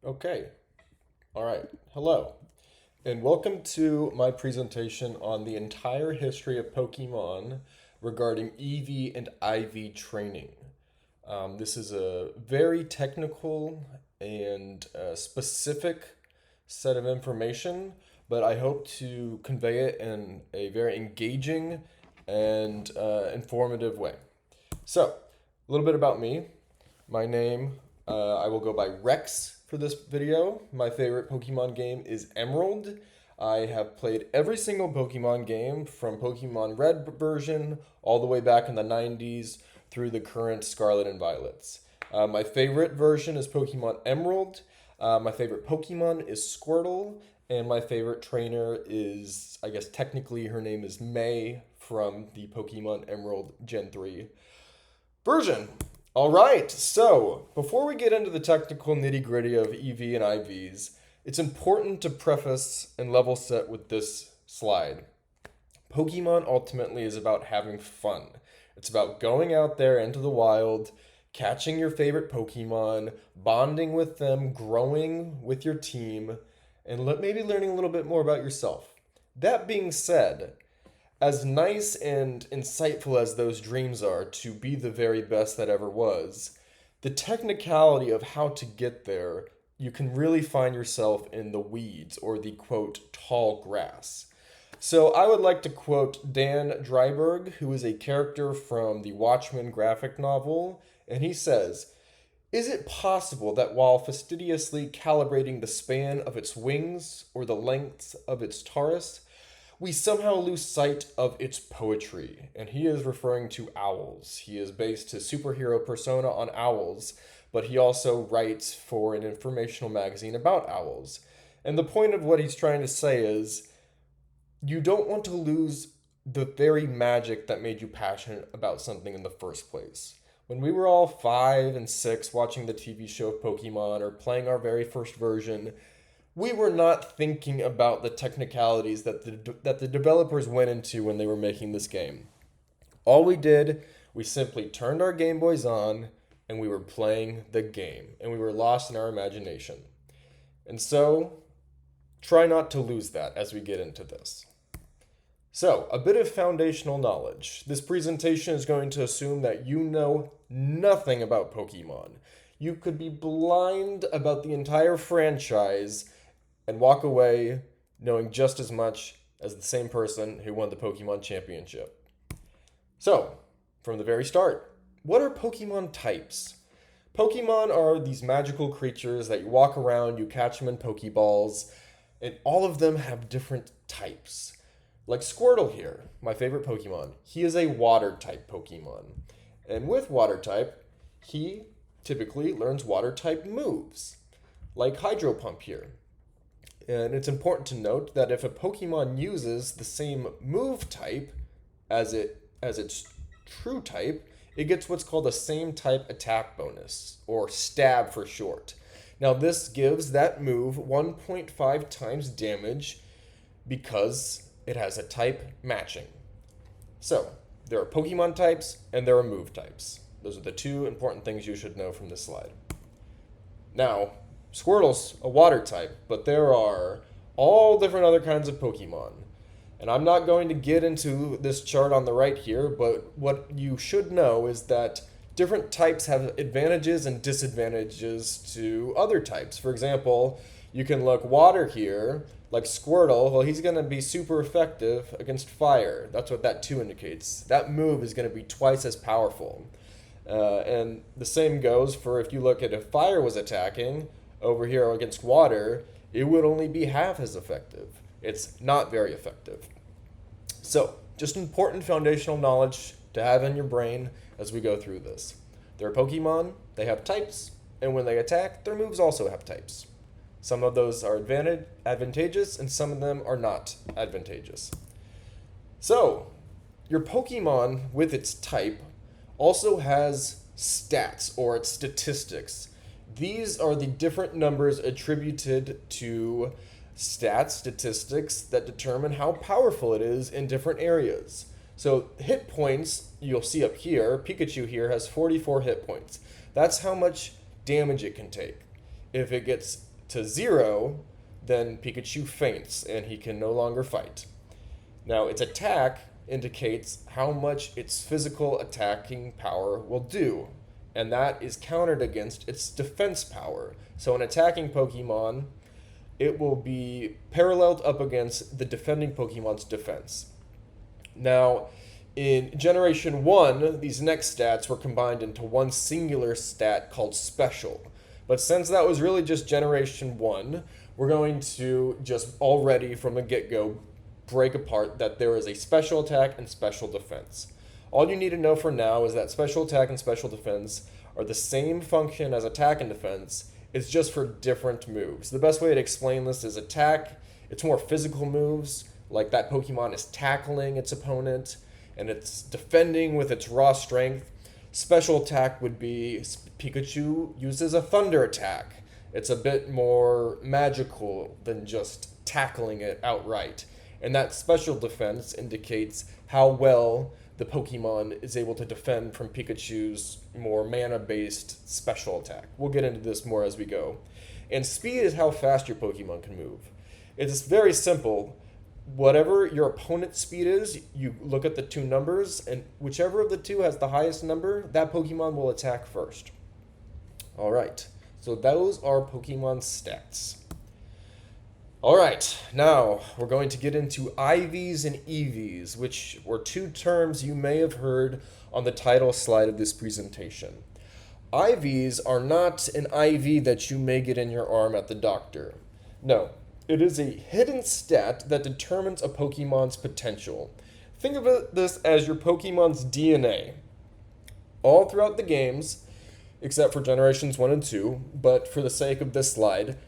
Okay, all right. Hello, and welcome to my presentation on the entire history of Pokemon regarding EV and IV training. This is a very technical and specific set of information, but I hope to convey it in a very engaging and informative way. So, a little bit about me. My name, I will go by Rex for this video. My favorite Pokemon game is Emerald. I have played every single Pokemon game from Pokemon Red version all the way back in the 90s through the current Scarlet and Violets. My favorite version is Pokemon Emerald. My favorite Pokemon is Squirtle. And my favorite trainer is, I guess technically her name is May from the Pokemon Emerald Gen 3 version. All right, so before we get into the technical nitty gritty of EV and IVs, it's important to preface and level set with this slide. Pokemon ultimately is about having fun. It's about going out there into the wild, catching your favorite Pokemon, bonding with them, growing with your team, and maybe learning a little bit more about yourself. That being said, as nice and insightful as those dreams are to be the very best that ever was, the technicality of how to get there, you can really find yourself in the weeds or the quote, tall grass. So I would like to quote Dan Dreiberg, who is a character from the Watchmen graphic novel, and he says, "Is it possible that while fastidiously calibrating the span of its wings or the length of its tarsus, we somehow lose sight of its poetry?" And he is referring to owls. He has based his superhero persona on owls, but he also writes for an informational magazine about owls. And the point of what he's trying to say is you don't want to lose the very magic that made you passionate about something in the first place. When we were all 5 and 6 watching the TV show Pokemon or playing our very first version, we were not thinking about the technicalities that the developers went into when they were making this game. All we did, we simply turned our Game Boys on and we were playing the game and we were lost in our imagination. And so, try not to lose that as we get into this. So, a bit of foundational knowledge. This presentation is going to assume that you know nothing about Pokemon. You could be blind about the entire franchise and walk away knowing just as much as the same person who won the Pokemon Championship. So, from the very start, what are Pokemon types? Pokemon are these magical creatures that you walk around, you catch them in Pokeballs, and all of them have different types. Like Squirtle here, my favorite Pokemon. He is a water type Pokemon. And with water type, he typically learns water type moves, like Hydro Pump here. And it's important to note that if a Pokemon uses the same move type as its true type, it gets what's called a same type attack bonus, or stab for short. Now this gives that move 1.5 times damage because it has a type matching. So, there are Pokemon types and there are move types. Those are the two important things you should know from this slide. Now, Squirtle's a water type, but there are all different other kinds of Pokemon. And I'm not going to get into this chart on the right here, but what you should know is that different types have advantages and disadvantages to other types. For example, you can look water here, like Squirtle, well, he's going to be super effective against fire. That's what that 2 indicates. That move is going to be twice as powerful. And the same goes for if you look at if fire was attacking over here against water, it would only be half as effective. It's not very effective. So, just important foundational knowledge to have in your brain as we go through this. There are Pokemon, they have types, and when they attack, their moves also have types. Some of those are advantageous, and some of them are not advantageous. So, your Pokemon with its type also has stats, or its statistics. These are the different numbers attributed to statistics that determine how powerful it is in different areas. So hit points, you'll see up here, Pikachu here has 44 hit points. That's how much damage it can take. If it gets to 0, then Pikachu faints and he can no longer fight. Now, its attack indicates how much its physical attacking power will do, and that is countered against its defense power. So an attacking Pokemon, it will be paralleled up against the defending Pokemon's defense. Now, in Generation 1, these next stats were combined into one singular stat called Special. But since that was really just Generation 1, we're going to just already from the get-go break apart that there is a Special Attack and Special Defense. All you need to know for now is that Special Attack and Special Defense are the same function as Attack and Defense. It's just for different moves. The best way to explain this is Attack, it's more physical moves, like that Pokemon is tackling its opponent, and it's defending with its raw strength. Special Attack would be Pikachu uses a Thunder Attack. It's a bit more magical than just tackling it outright. And that Special Defense indicates how well the Pokemon is able to defend from Pikachu's more mana-based special attack. We'll get into this more as we go. And speed is how fast your Pokemon can move. It's very simple. Whatever your opponent's speed is, you look at the two numbers, and whichever of the two has the highest number, that Pokemon will attack first. Alright, so those are Pokemon stats. Alright, now we're going to get into IVs and EVs, which were two terms you may have heard on the title slide of this presentation. IVs are not an IV that you may get in your arm at the doctor. No, it is a hidden stat that determines a Pokemon's potential. Think of this as your Pokemon's DNA. All throughout the games, except for Generations 1 and 2, but for the sake of this slide,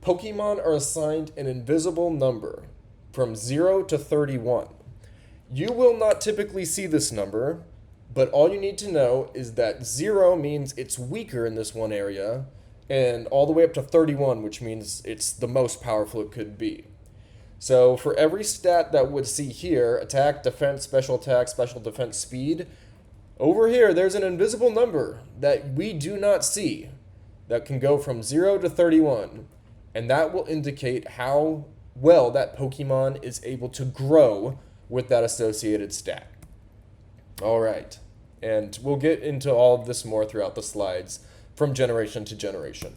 Pokemon are assigned an invisible number from 0 to 31. You will not typically see this number, but all you need to know is that 0 means it's weaker in this one area, and all the way up to 31, which means it's the most powerful it could be. So for every stat that would see here, attack, defense, special attack, special defense, speed, over here there's an invisible number that we do not see that can go from 0 to 31. And that will indicate how well that Pokemon is able to grow with that associated stat. Alright, and we'll get into all of this more throughout the slides from generation to generation.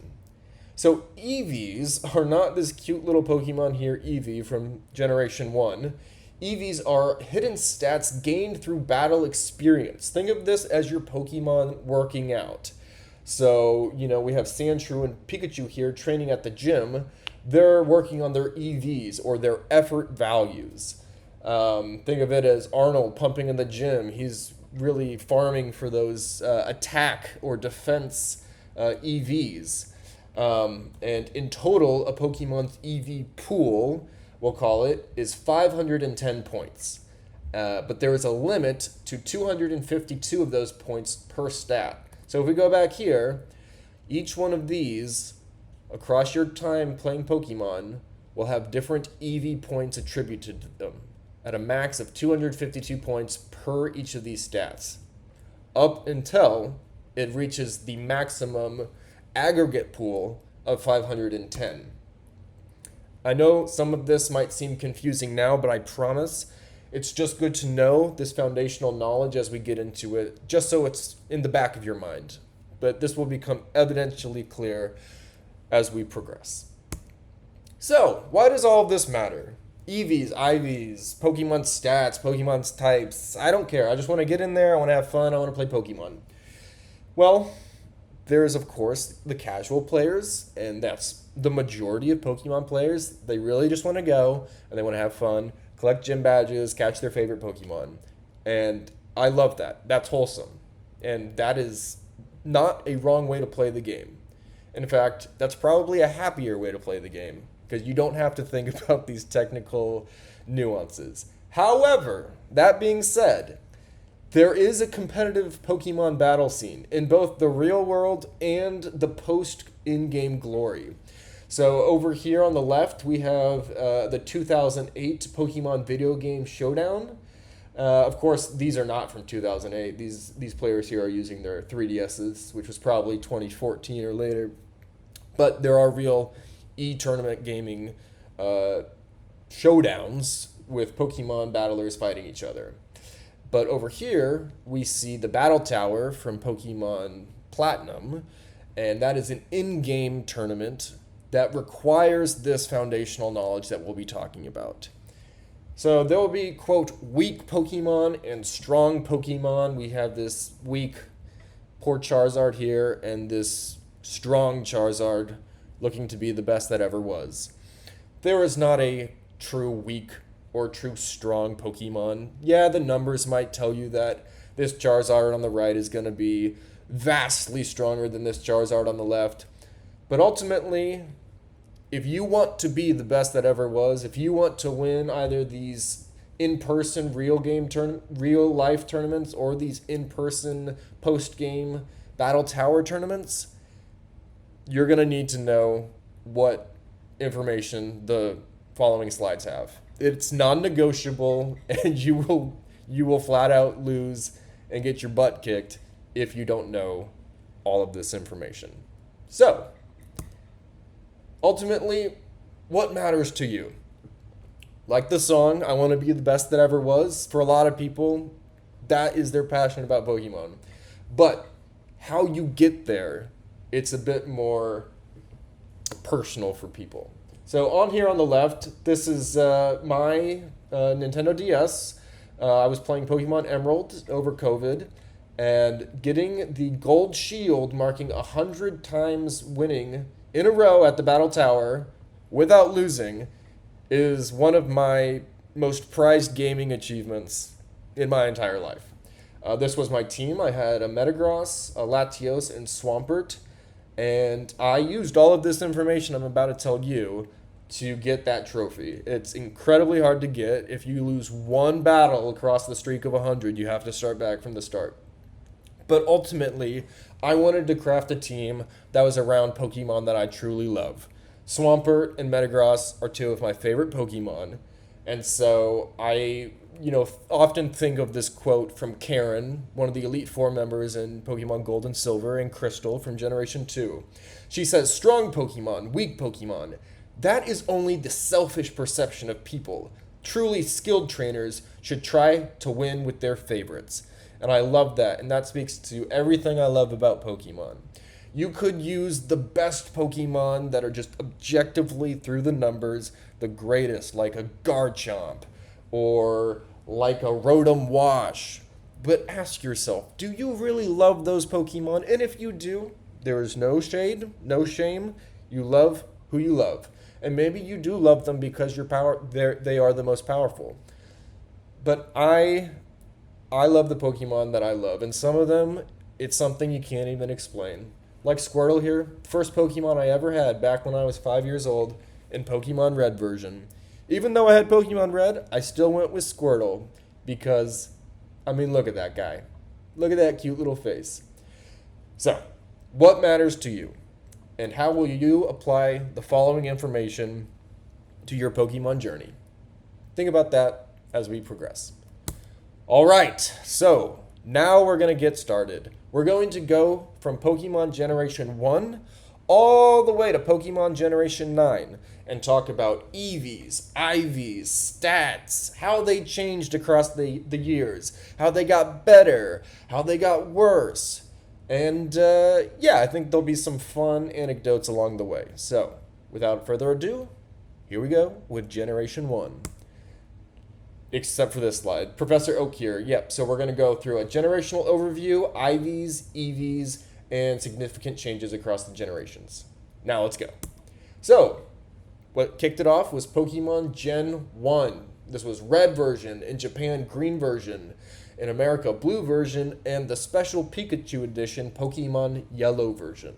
So EVs are not this cute little Pokemon here, Eevee, from Generation 1. EVs are hidden stats gained through battle experience. Think of this as your Pokemon working out. So, we have Sandshrew and Pikachu here training at the gym. They're working on their EVs, or their effort values. Think of it as Arnold pumping in the gym. He's really farming for those attack or defense EVs. And in total, a Pokemon's EV pool, we'll call it, is 510 points. But there is a limit to 252 of those points per stat. So if we go back here, each one of these, across your time playing Pokemon, will have different EV points attributed to them, at a max of 252 points per each of these stats, up until it reaches the maximum aggregate pool of 510. I know some of this might seem confusing now, but I promise it's just good to know this foundational knowledge as we get into it, just so it's in the back of your mind. But this will become evidentially clear as we progress. So, why does all of this matter? EVs, IVs, Pokemon stats, Pokemon's types, I don't care. I just want to get in there, I want to have fun, I want to play Pokemon. Well, there is, of course, the casual players, and that's the majority of Pokemon players. They really just want to go, and they want to have fun, collect gym badges, catch their favorite Pokemon. And I love that. That's wholesome. And that is not a wrong way to play the game. In fact, that's probably a happier way to play the game, because you don't have to think about these technical nuances. However, that being said, there is a competitive Pokemon battle scene in both the real world and the post-in-game glory. So over here on the left, we have the 2008 Pokemon video game showdown. Of course, these are not from 2008. These players here are using their 3DSs, which was probably 2014 or later. But there are real e-tournament gaming showdowns with Pokemon battlers fighting each other. But over here, we see the Battle Tower from Pokemon Platinum, and that is an in-game tournament that requires this foundational knowledge that we'll be talking about. So there will be, quote, weak Pokemon and strong Pokemon. We have this weak, poor Charizard here, and this strong Charizard looking to be the best that ever was. There is not a true weak or true strong Pokemon. Yeah, the numbers might tell you that this Charizard on the right is going to be vastly stronger than this Charizard on the left. But ultimately, if you want to be the best that ever was, if you want to win either these in-person real life tournaments or these in-person post-game Battle Tower tournaments, you're going to need to know what information the following slides have. It's non-negotiable, and you will flat out lose and get your butt kicked if you don't know all of this information. So, ultimately, what matters to you? Like the song, I want to be the best that ever was, for a lot of people, that is their passion about Pokemon. But how you get there, it's a bit more personal for people. So on here on the left, this is my Nintendo DS. I was playing Pokemon Emerald over COVID, and getting the gold shield marking 100 times winning in a row at the Battle Tower without losing is one of my most prized gaming achievements in my entire life. This was my team. I had a Metagross, a Latios, and Swampert, and I used all of this information I'm about to tell you to get that trophy. It's incredibly hard to get. If you lose one battle across the streak of 100, you have to start back from the start. But ultimately, I wanted to craft a team that was around Pokemon that I truly love. Swampert and Metagross are two of my favorite Pokemon, and so I often think of this quote from Karen, one of the Elite Four members in Pokemon Gold and Silver, and Crystal from Generation 2. She says, strong Pokemon, weak Pokemon. That is only the selfish perception of people. Truly skilled trainers should try to win with their favorites. And I love that, and that speaks to everything I love about Pokemon. You could use the best Pokemon that are just objectively through the numbers, the greatest, like a Garchomp, or like a Rotom Wash. But ask yourself, do you really love those Pokemon? And if you do, there is no shade, no shame. You love who you love. And maybe you do love them because they are the most powerful. But I love the Pokemon that I love. And some of them, it's something you can't even explain. Like Squirtle here, first Pokemon I ever had back when I was 5 years old in Pokemon Red version. Even though I had Pokemon Red, I still went with Squirtle because, look at that guy. Look at that cute little face. So, what matters to you? And how will you apply the following information to your Pokemon journey? Think about that as we progress. All right, so now we're going to get started. We're going to go from Pokemon Generation 1 all the way to Pokemon Generation 9 and talk about EVs, IVs, stats, how they changed across the years, how they got better, how they got worse. And I think there'll be some fun anecdotes along the way. So, without further ado, here we go with Generation 1. Except for this slide. Professor Oak here. Yep, so we're going to go through a generational overview, IVs, EVs, and significant changes across the generations. Now let's go. So, what kicked it off was Pokemon Gen 1. This was red version, in Japan green version, in America blue version, and the special Pikachu edition Pokemon yellow version.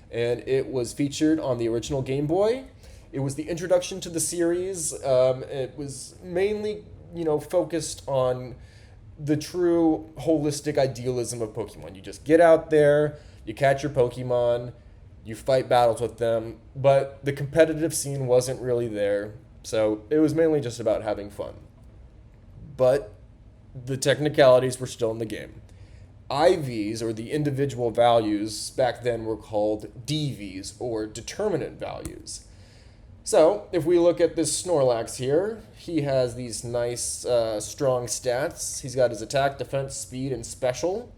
And it was featured on the original Game Boy. It was the introduction to the series. It was mainly focused on the true holistic idealism of Pokemon. You just get out there, you catch your Pokemon, you fight battles with them, but the competitive scene wasn't really there, so it was mainly just about having fun. But the technicalities were still in the game. IVs, or the individual values, back then were called DVs, or determinant values. So, if we look at this Snorlax here, he has these nice, strong stats. He's got his attack, defense, speed, and special.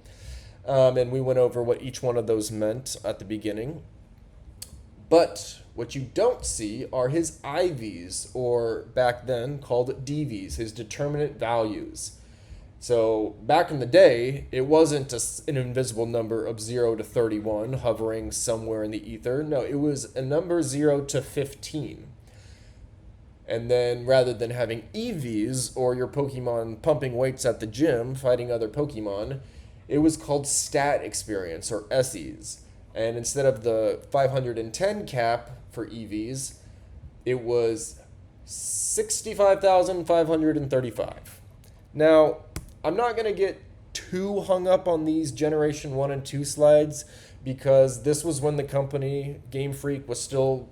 And we went over what each one of those meant at the beginning. But what you don't see are his IVs, or back then called DVs, his determinate values. So back in the day, it wasn't an invisible number of 0 to 31 hovering somewhere in the ether. No, it was a number 0 to 15. And then rather than having EVs or your Pokemon pumping weights at the gym fighting other Pokemon, it was called stat experience, or SEs. And instead of the 510 cap for EVs, it was 65,535. Now, I'm not going to get too hung up on these Generation 1 and 2 slides because this was when the company, Game Freak, was still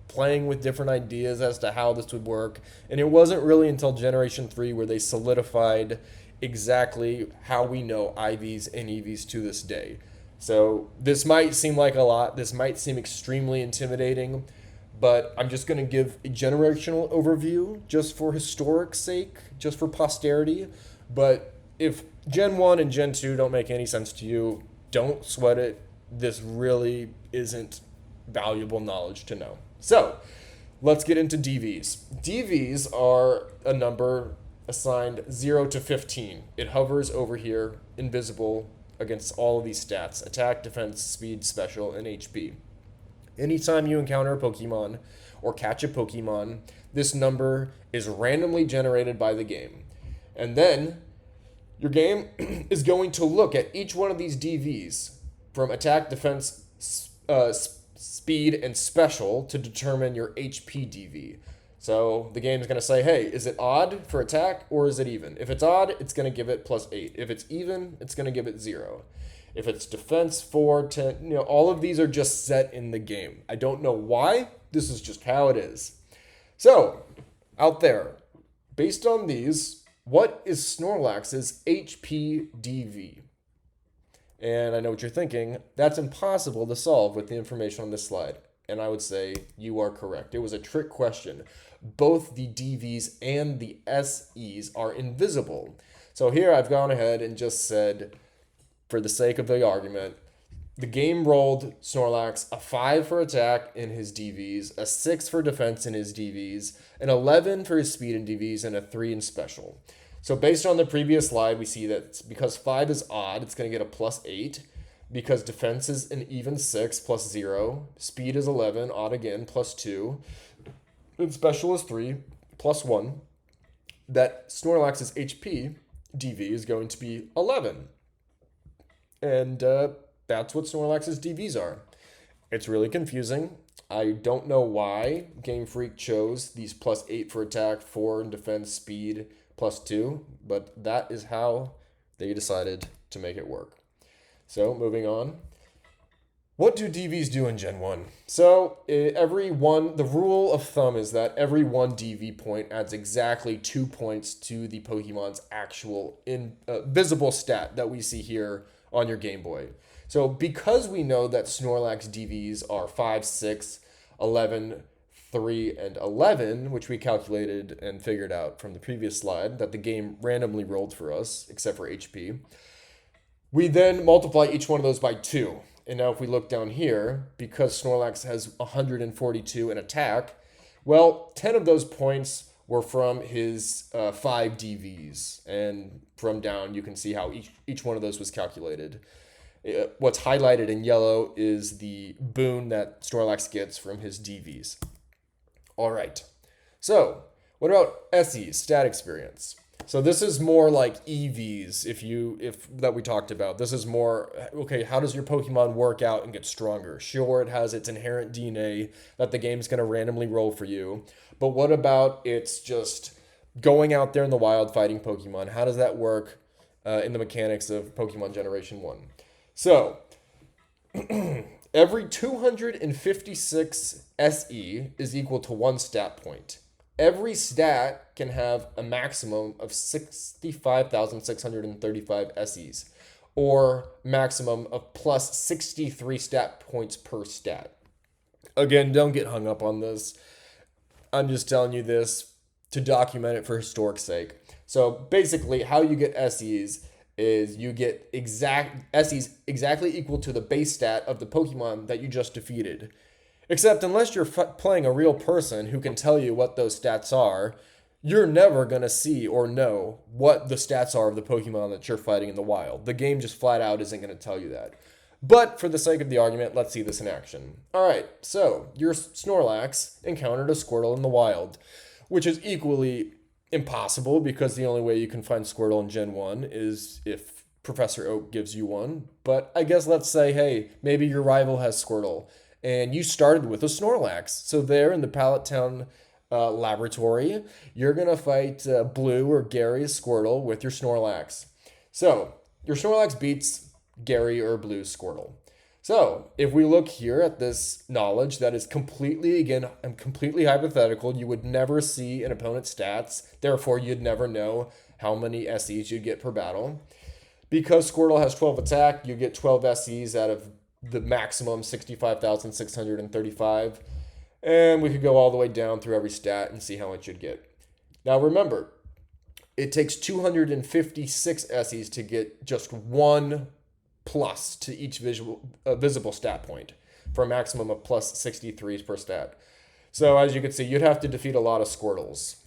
playing with different ideas as to how this would work. And it wasn't really until Generation 3 where they solidified exactly how we know IVs and EVs to this day. So this might seem like a lot. This might seem extremely intimidating, but I'm just going to give a generational overview just for historic sake, just for posterity. But if Gen 1 and Gen 2 don't make any sense to you, don't sweat it. This really isn't valuable knowledge to know. So, let's get into DVs. DVs are a number assigned 0 to 15. It hovers over here, invisible, against all of these stats: attack, defense, speed, special, and HP. Anytime you encounter a Pokemon or catch a Pokemon, this number is randomly generated by the game. And then your game is going to look at each one of these DVs from attack, defense, speed, and special to determine your HP DV. So the game is going to say, hey, is it odd for attack or is it even? If it's odd, it's going to give it +8. If it's even, it's going to give it 0. If it's defense 4, 10, all of these are just set in the game. I don't know why. This is just how it is. So, out there, based on these, what is Snorlax's HP DV? And I know what you're thinking. That's impossible to solve with the information on this slide. And I would say you are correct. It was a trick question. Both the DVs and the SEs are invisible. So here I've gone ahead and just said, for the sake of the argument, the game rolled Snorlax a 5 for attack in his DVs, a 6 for defense in his DVs, an 11 for his speed in DVs, and a 3 in special. So based on the previous slide, we see that because 5 is odd, it's going to get a +8. Because defense is an even 6 +0. Speed is 11, odd again, +2. And special is 3, +1. That Snorlax's HP DV is going to be 11. And that's what Snorlax's DVs are. It's really confusing. I don't know why Game Freak chose these +8 for attack, 4 in defense, speed, +2. But that is how they decided to make it work. So, moving on. What do DVs do in Gen 1? So, the rule of thumb is that every 1 DV point adds exactly 2 points to the Pokemon's actual visible stat that we see here on your Game Boy. So, because we know that Snorlax DVs are 5, 6, 11, 3, and 11, which we calculated and figured out from the previous slide that the game randomly rolled for us, except for HP, we then multiply each one of those by 2. And now if we look down here, because Snorlax has 142 in attack, well, 10 of those points were from his 5 DVs. And from down, you can see how each one of those was calculated. What's highlighted in yellow is the boon that Snorlax gets from his DVs. All right. So, what about SEs, stat experience? So this is more like EVs, if that we talked about. This is more, okay, how does your Pokemon work out and get stronger? Sure, it has its inherent DNA that the game's going to randomly roll for you. But what about it's just going out there in the wild fighting Pokemon? How does that work in the mechanics of Pokemon Generation 1? So, every 256 SE is equal to 1 stat point. Every stat can have a maximum of 65,635 SEs, or maximum of plus 63 stat points per stat. Again, don't get hung up on this. I'm just telling you this to document it for historic sake. So basically, how you get SEs is you get SEs exactly equal to the base stat of the Pokemon that you just defeated. Except unless you're playing a real person who can tell you what those stats are, you're never going to see or know what the stats are of the Pokemon that you're fighting in the wild. The game just flat out isn't going to tell you that. But for the sake of the argument, let's see this in action. Alright, so your Snorlax encountered a Squirtle in the wild, which is equally impossible because the only way you can find Squirtle in Gen 1 is if Professor Oak gives you one. But I guess let's say, hey, maybe your rival has Squirtle, and you started with a Snorlax. So there in the Pallet Town laboratory, you're going to fight Blue or Gary's Squirtle with your Snorlax. So your Snorlax beats Gary or Blue Squirtle. So if we look here at this knowledge that is completely hypothetical, you would never see an opponent's stats, therefore you'd never know how many SEs you'd get per battle. Because Squirtle has 12 attack, you get 12 SEs out of the maximum 65,635. And we could go all the way down through every stat and see how much you'd get. Now remember, it takes 256 SEs to get just one plus to each visible stat point for a maximum of plus 63 per stat. So as you can see, you'd have to defeat a lot of Squirtles.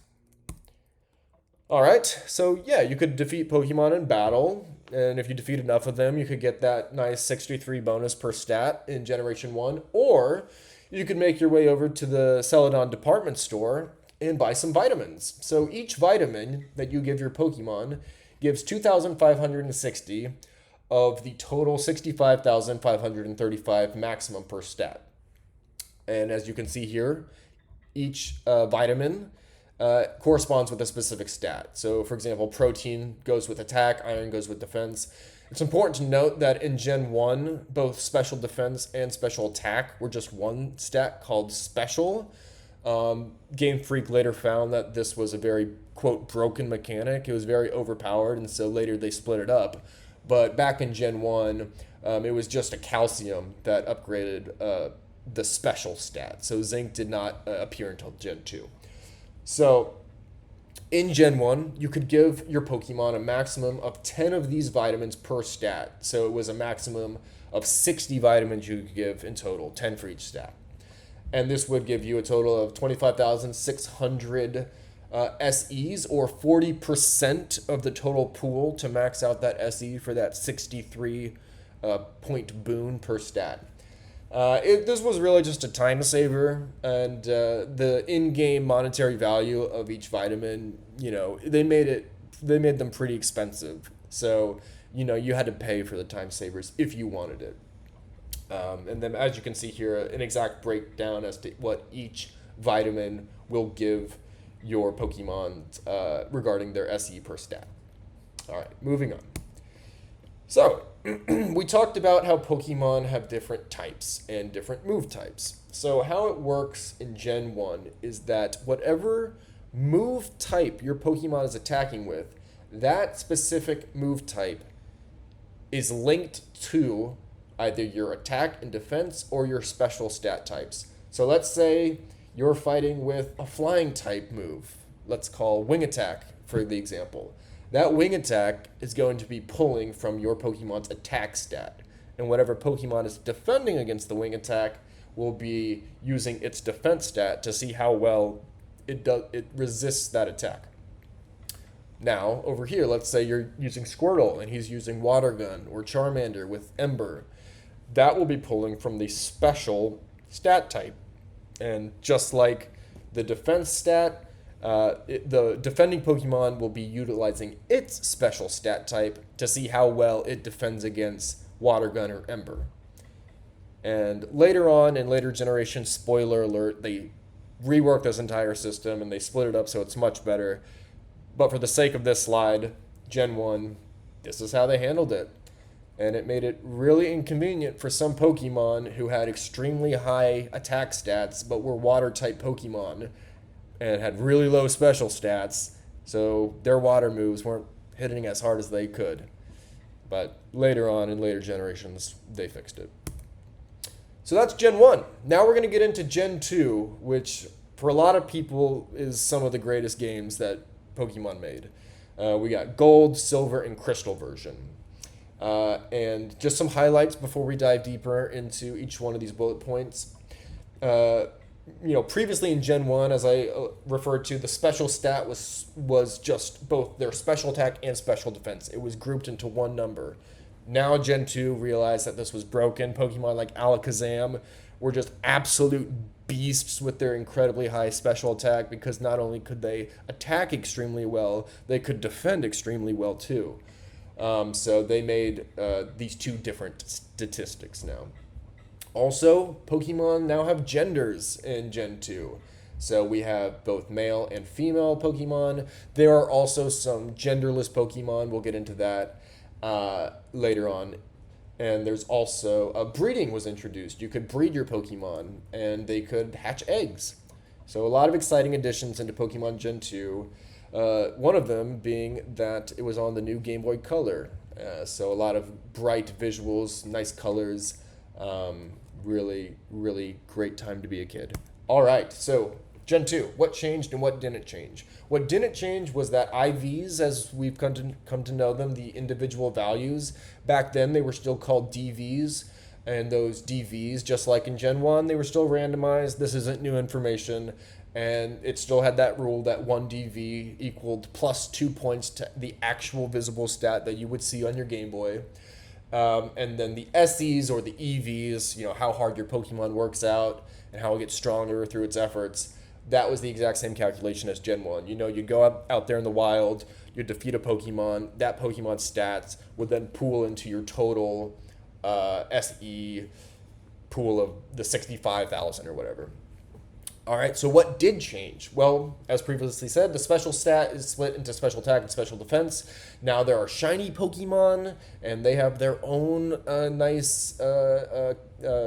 Alright, so yeah, you could defeat Pokemon in battle, and if you defeat enough of them, you could get that nice 63 bonus per stat in Generation 1, or you could make your way over to the Celadon department store and buy some vitamins. So each vitamin that you give your Pokemon gives 2,560 of the total 65,535 maximum per stat. And as you can see here, each vitamin corresponds with a specific stat. So for example, protein goes with attack, iron goes with defense. It's important to note that in Gen 1, both special defense and special attack were just one stat called special. Game Freak later found that this was a very, quote, broken mechanic. It was very overpowered, and so later they split it up. But back in Gen 1, it was just a calcium that upgraded the special stat. So zinc did not appear until Gen 2. So in Gen 1, you could give your Pokemon a maximum of 10 of these vitamins per stat. So it was a maximum of 60 vitamins you could give in total, 10 for each stat. And this would give you a total of 25,600 SEs, or 40% of the total pool to max out that SE for that 63 point boon per stat. This was really just a time saver, and the in-game monetary value of each vitamin, they made them pretty expensive. So, you had to pay for the time savers if you wanted it. And then as you can see here, an exact breakdown as to what each vitamin will give your Pokemon regarding their SE per stat. All right, moving on. So, we talked about how Pokemon have different types and different move types. So how it works in Gen 1 is that whatever move type your Pokemon is attacking with, that specific move type is linked to either your attack and defense or your special stat types. So let's say you're fighting with a flying type move. Let's call Wing Attack for the example. That Wing Attack is going to be pulling from your Pokemon's attack stat. And whatever Pokemon is defending against the Wing Attack will be using its defense stat to see how well it resists that attack. Now, over here, let's say you're using Squirtle and he's using Water Gun or Charmander with Ember. That will be pulling from the special stat type. And just like the defense stat, the defending Pokemon will be utilizing its special stat type to see how well it defends against Water Gun or Ember. And later on, in later generations, spoiler alert, they reworked this entire system and they split it up so it's much better. But for the sake of this slide, Gen 1, this is how they handled it. And it made it really inconvenient for some Pokemon who had extremely high attack stats but were water-type Pokemon and had really low special stats, so their water moves weren't hitting as hard as they could. But later on, in later generations, they fixed it. So that's Gen 1. Now we're going to get into Gen 2, which for a lot of people, is some of the greatest games that Pokemon made. We got Gold, Silver, and Crystal version. And just some highlights before we dive deeper into each one of these bullet points. Uh, Previously in Gen 1, as I referred to, the special stat was just both their special attack and special defense. It was grouped into one number. Now Gen 2 realized that this was broken. Pokemon like Alakazam were just absolute beasts with their incredibly high special attack, because not only could they attack extremely well, they could defend extremely well too. So they made these two different statistics now. Also, Pokemon now have genders in Gen 2. So we have both male and female Pokemon. There are also some genderless Pokemon. We'll get into that later on. And there's also breeding was introduced. You could breed your Pokemon and they could hatch eggs. So a lot of exciting additions into Pokemon Gen 2. One of them being that it was on the new Game Boy Color. So a lot of bright visuals, nice colors. Really, really great time to be a kid. All right, so Gen 2, what changed and what didn't change? What didn't change was that IVs, as we've come to know them, the individual values, back then they were still called DVs, and those DVs, just like in Gen 1, they were still randomized. This isn't new information, and it still had that rule that one DV equaled plus 2 points to the actual visible stat that you would see on your Game Boy. And then the SEs or the EVs, how hard your Pokemon works out and how it gets stronger through its efforts. That was the exact same calculation as Gen 1. You'd go out there in the wild, you'd defeat a Pokemon, that Pokemon's stats would then pool into your total SE pool of the 65,000 or whatever. All right, so what did change? Well, as previously said, the special stat is split into special attack and special defense. Now there are shiny Pokemon, and they have their own nice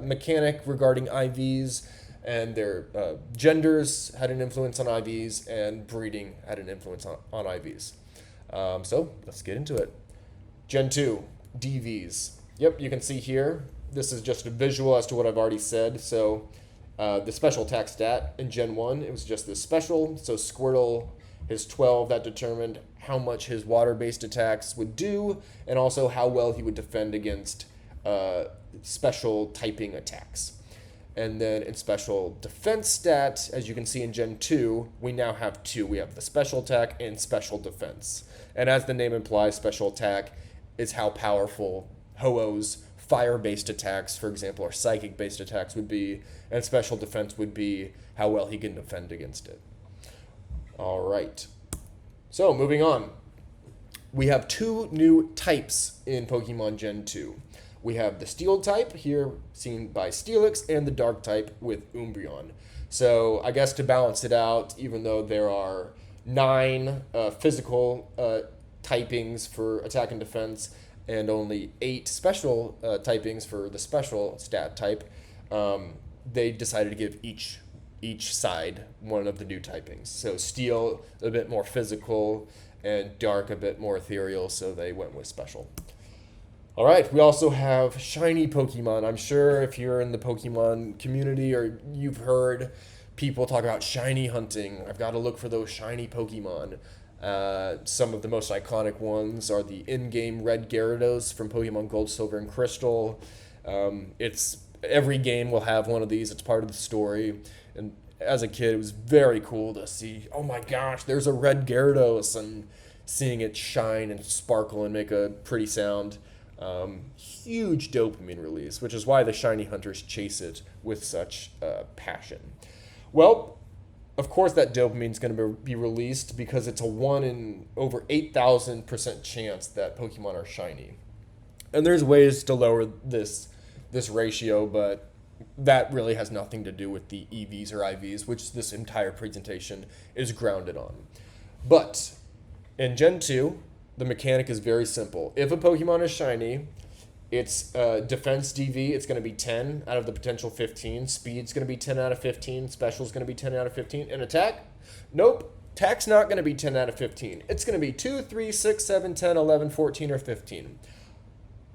mechanic regarding IVs, and their genders had an influence on IVs, and breeding had an influence on IVs. So let's get into it. Gen 2, DVs. Yep, you can see here, this is just a visual as to what I've already said. So the special attack stat in Gen 1, it was just this special. So Squirtle, his 12, that determined how much his water-based attacks would do, and also how well he would defend against special typing attacks. And then in special defense stat, as you can see in Gen 2, we now have two. We have the special attack and special defense. And as the name implies, special attack is how powerful Ho-Oh's fire-based attacks, for example, or psychic-based attacks would be, and special defense would be how well he can defend against it. All right. So, moving on. We have two new types in Pokemon Gen 2. We have the Steel type, here seen by Steelix, and the Dark type with Umbreon. So, I guess to balance it out, even though there are 9 physical typings for attack and defense, and only 8 special typings for the special stat type, they decided to give each side one of the new typings. So Steel a bit more physical, and Dark a bit more ethereal, so they went with special. All right, we also have shiny Pokemon. I'm sure if you're in the Pokemon community or you've heard people talk about shiny hunting, I've got to look for those shiny Pokemon. Some of the most iconic ones are the in-game red Gyarados from Pokemon Gold, Silver, and Crystal. Every game will have one of these. It's part of the story. And as a kid, it was very cool to see, oh my gosh, there's a red Gyarados, and seeing it shine and sparkle and make a pretty sound. Huge dopamine release, which is why the shiny hunters chase it with such passion. Well, of course that dopamine is going to be released because it's a 1 in over 8,000% chance that Pokemon are shiny. And there's ways to lower this ratio, but that really has nothing to do with the EVs or IVs, which this entire presentation is grounded on. But in Gen 2, the mechanic is very simple. If a Pokemon is shiny, its defense DV, it's going to be 10 out of the potential 15. Speed's going to be 10 out of 15. Special's going to be 10 out of 15. And attack? Nope. Attack's not going to be 10 out of 15. It's going to be 2, 3, 6, 7, 10, 11, 14, or 15.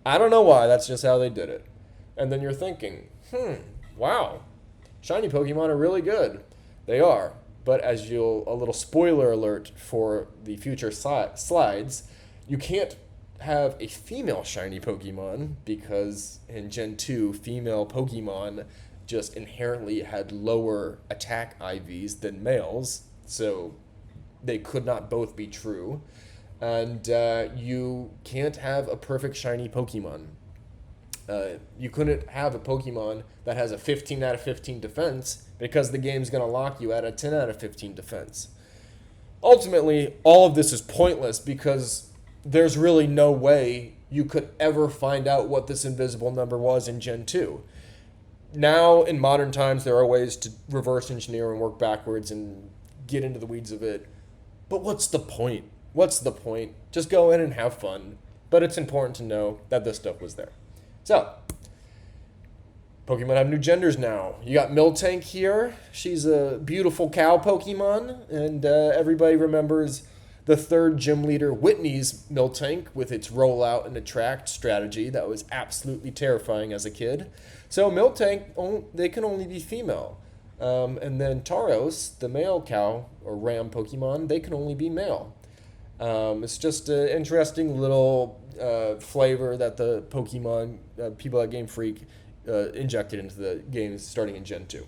I don't know why. That's just how they did it. And then you're thinking, wow, shiny Pokemon are really good. They are. But as a little spoiler alert for the future slides, you can't have a female shiny Pokemon because in Gen 2, female Pokemon just inherently had lower attack IVs than males. So they could not both be true. And you can't have a perfect shiny Pokemon. You couldn't have a Pokemon that has a 15 out of 15 defense because the game's going to lock you at a 10 out of 15 defense. Ultimately, all of this is pointless because there's really no way you could ever find out what this invisible number was in Gen 2. Now, in modern times, there are ways to reverse engineer and work backwards and get into the weeds of it. But what's the point? What's the point? Just go in and have fun. But it's important to know that this stuff was there. So, Pokemon have new genders now. You got Miltank here. She's a beautiful cow Pokemon. And everybody remembers the third gym leader, Whitney's Miltank, with its rollout and attract strategy. That was absolutely terrifying as a kid. So Miltank, they can only be female. And then Tauros, the male cow or ram Pokemon, they can only be male. It's just an interesting little flavor that the Pokemon people at Game Freak injected into the games starting in Gen 2.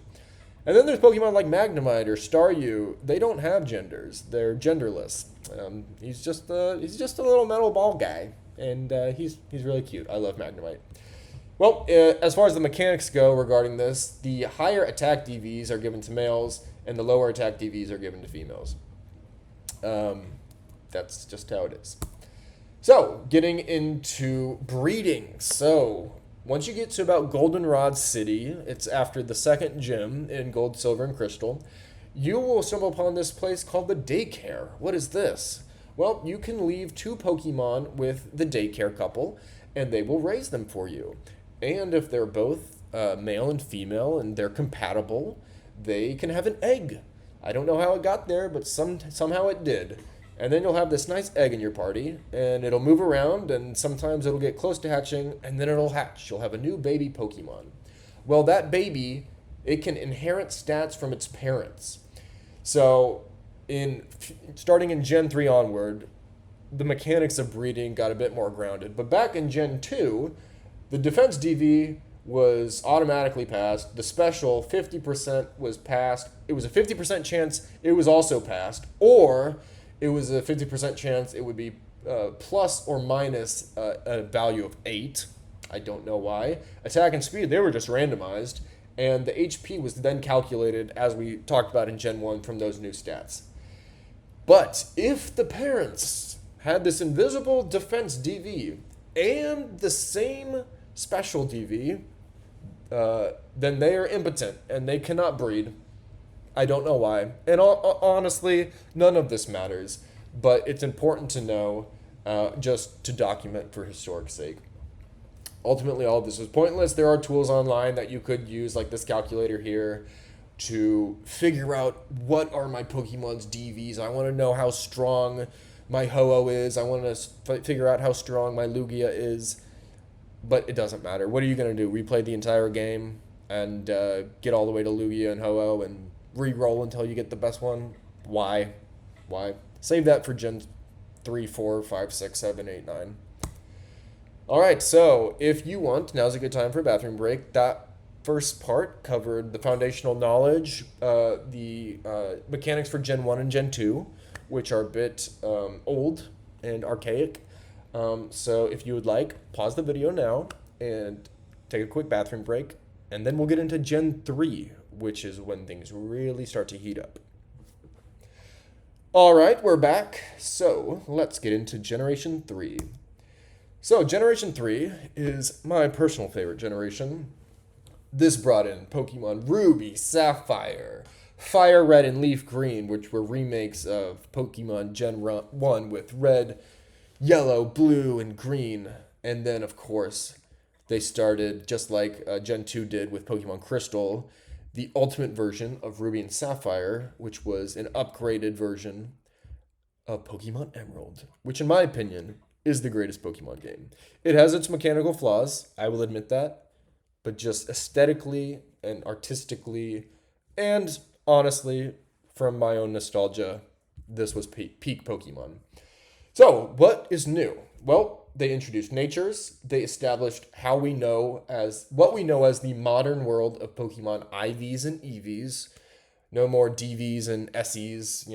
And then there's Pokemon like Magnemite or Staryu. They don't have genders. They're genderless. He's just a little metal ball guy, and he's really cute. I love Magnemite. Well, as far as the mechanics go regarding this, the higher attack DVs are given to males, and the lower attack DVs are given to females. That's just how it is. So, getting into breeding. So, once you get to about Goldenrod City, it's after the second gym in Gold, Silver, and Crystal, you will stumble upon this place called the Daycare. What is this? Well, you can leave 2 Pokemon with the Daycare couple, and they will raise them for you. And if they're both male and female and they're compatible, they can have an egg. I don't know how it got there, but somehow it did. And then you'll have this nice egg in your party, and it'll move around, and sometimes it'll get close to hatching, and then it'll hatch. You'll have a new baby Pokemon. Well, that baby, it can inherit stats from its parents. So, starting in Gen 3 onward, the mechanics of breeding got a bit more grounded. But back in Gen 2, the defense DV was automatically passed. The special, 50% was passed. It was a 50% chance it was also passed, or it was a 50% chance it would be plus or minus a value of 8. I don't know why. Attack and speed, they were just randomized. And the HP was then calculated, as we talked about in Gen 1, from those new stats. But if the parents had this invisible defense DV and the same special DV, then they are impotent and they cannot breed. I don't know why. And honestly, none of this matters. But it's important to know just to document for historic sake. Ultimately, all of this was pointless. There are tools online that you could use, like this calculator here, to figure out what are my Pokemon's DVs. I want to know how strong my Ho-Oh is. I want to figure out how strong my Lugia is. But it doesn't matter. What are you going to do? Replay the entire game and get all the way to Lugia and Ho-Oh and re-roll until you get the best one? Why? Save that for Gen 3, 4, 5, 6, 7, 8, 9. Alright, so if you want, now's a good time for a bathroom break. That first part covered the foundational knowledge, the mechanics for Gen 1 and Gen 2, which are a bit old and archaic. So if you would like, pause the video now and take a quick bathroom break, and then we'll get into Gen 3, which is when things really start to heat up. Alright, we're back. So let's get into Generation 3. So Generation 3 is my personal favorite generation. This brought in Pokemon Ruby, Sapphire, Fire Red, and Leaf Green, which were remakes of Pokemon Gen 1 with red, yellow, blue, and green. And then, of course, they started, just like Gen 2 did with Pokemon Crystal, the ultimate version of Ruby and Sapphire, which was an upgraded version of Pokemon Emerald, which, in my opinion, is the greatest Pokemon game. It has its mechanical flaws, I will admit that, but just aesthetically and artistically and honestly from my own nostalgia, this was peak Pokemon. So, what is new? Well, they introduced natures. They established what we know as the modern world of Pokemon IVs and EVs. No more DVs and SEs,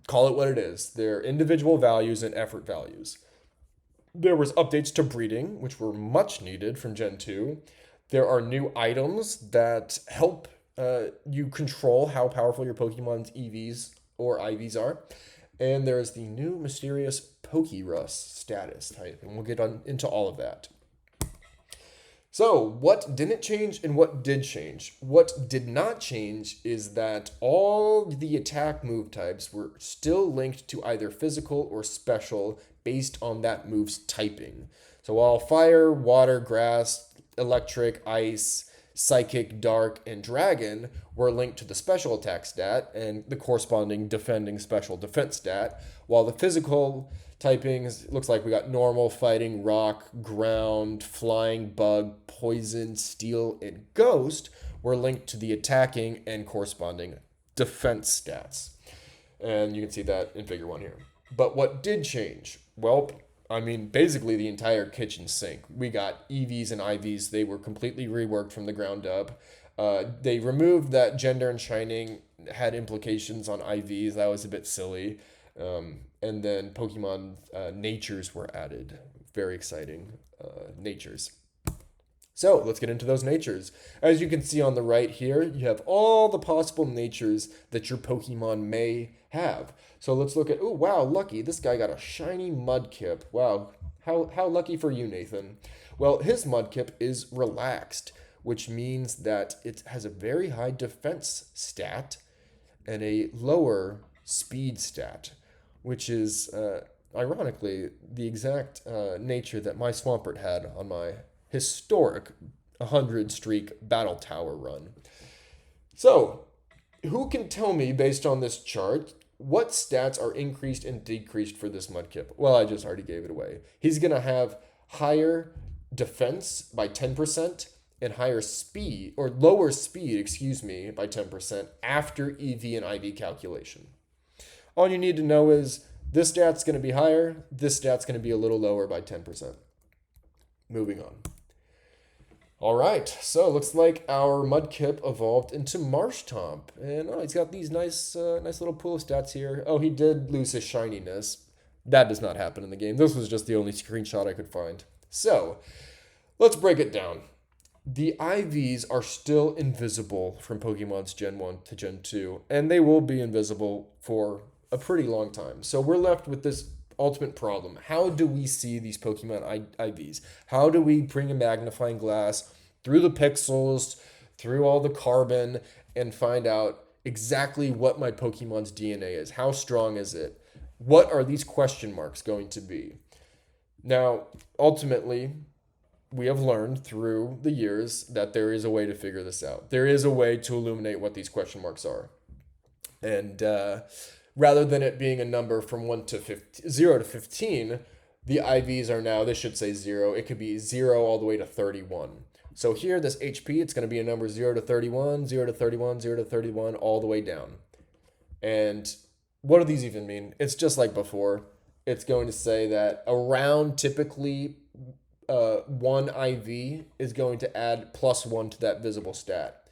call it what it is. They're individual values and effort values. There was updates to breeding, which were much needed from Gen 2. There are new items that help you control how powerful your Pokemon's EVs or IVs are. And there's the new mysterious Pokerus status type, and we'll get into all of that. So, what didn't change and what did change? What did not change is that all the attack move types were still linked to either physical or special based on that move's typing. So, while fire, water, grass, electric, ice, psychic, dark, and dragon were linked to the special attack stat and the corresponding defending special defense stat, while the physical typings, looks like we got normal, fighting, rock, ground, flying, bug, poison, steel, and ghost were linked to the attacking and corresponding defense stats. And you can see that in figure 1 here. But what did change? Well, basically the entire kitchen sink. We got EVs and IVs. They were completely reworked from the ground up. They removed that gender and shining had implications on IVs. That was a bit silly. And then Pokemon natures were added. Very exciting natures. So let's get into those natures. As you can see on the right here, you have all the possible natures that your Pokemon may have. So let's look at, oh wow, lucky, this guy got a shiny Mudkip. Wow, how lucky for you, Nathan. Well, his Mudkip is relaxed, which means that it has a very high defense stat and a lower speed stat, which is, ironically, the exact nature that my Swampert had on my historic 100 streak Battle Tower run. So, who can tell me, based on this chart, what stats are increased and decreased for this Mudkip? Well, I just already gave it away. He's going to have higher defense by 10% and higher speed, or lower speed, by 10% after EV and IV calculation. All you need to know is this stat's going to be higher, this stat's going to be a little lower by 10%. Moving on. All right, so it looks like our Mudkip evolved into Marshtomp. And he's got these nice little pool of stats here. Oh, he did lose his shininess. That does not happen in the game. This was just the only screenshot I could find. So, let's break it down. The IVs are still invisible from Pokemon's Gen 1 to Gen 2, and they will be invisible for a pretty long time. So we're left with this ultimate problem. How do we see these Pokemon IVs? How do we bring a magnifying glass through the pixels, through all the carbon, and find out exactly what my Pokemon's DNA is? How strong is it? What are these question marks going to be? Now, ultimately, we have learned through the years that there is a way to figure this out. There is a way to illuminate what these question marks are. And rather than it being a number from 0 to 15, the IVs are now, this should say 0. It could be 0 all the way to 31. So here, this HP, it's going to be a number 0 to 31, 0 to 31, 0 to 31, all the way down. And what do these even mean? It's just like before. It's going to say that around typically 1 IV is going to add +1 to that visible stat.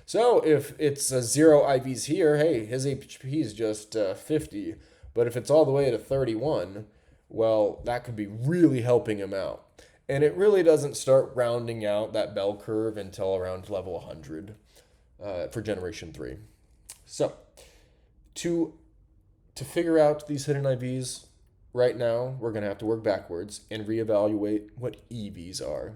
So if it's 0 IVs here, hey, his HP is just 50. But if it's all the way to 31, well, that could be really helping him out. And it really doesn't start rounding out that bell curve until around level 100 for Generation 3. So to figure out these hidden IVs, right now, we're going to have to work backwards and reevaluate what EVs are.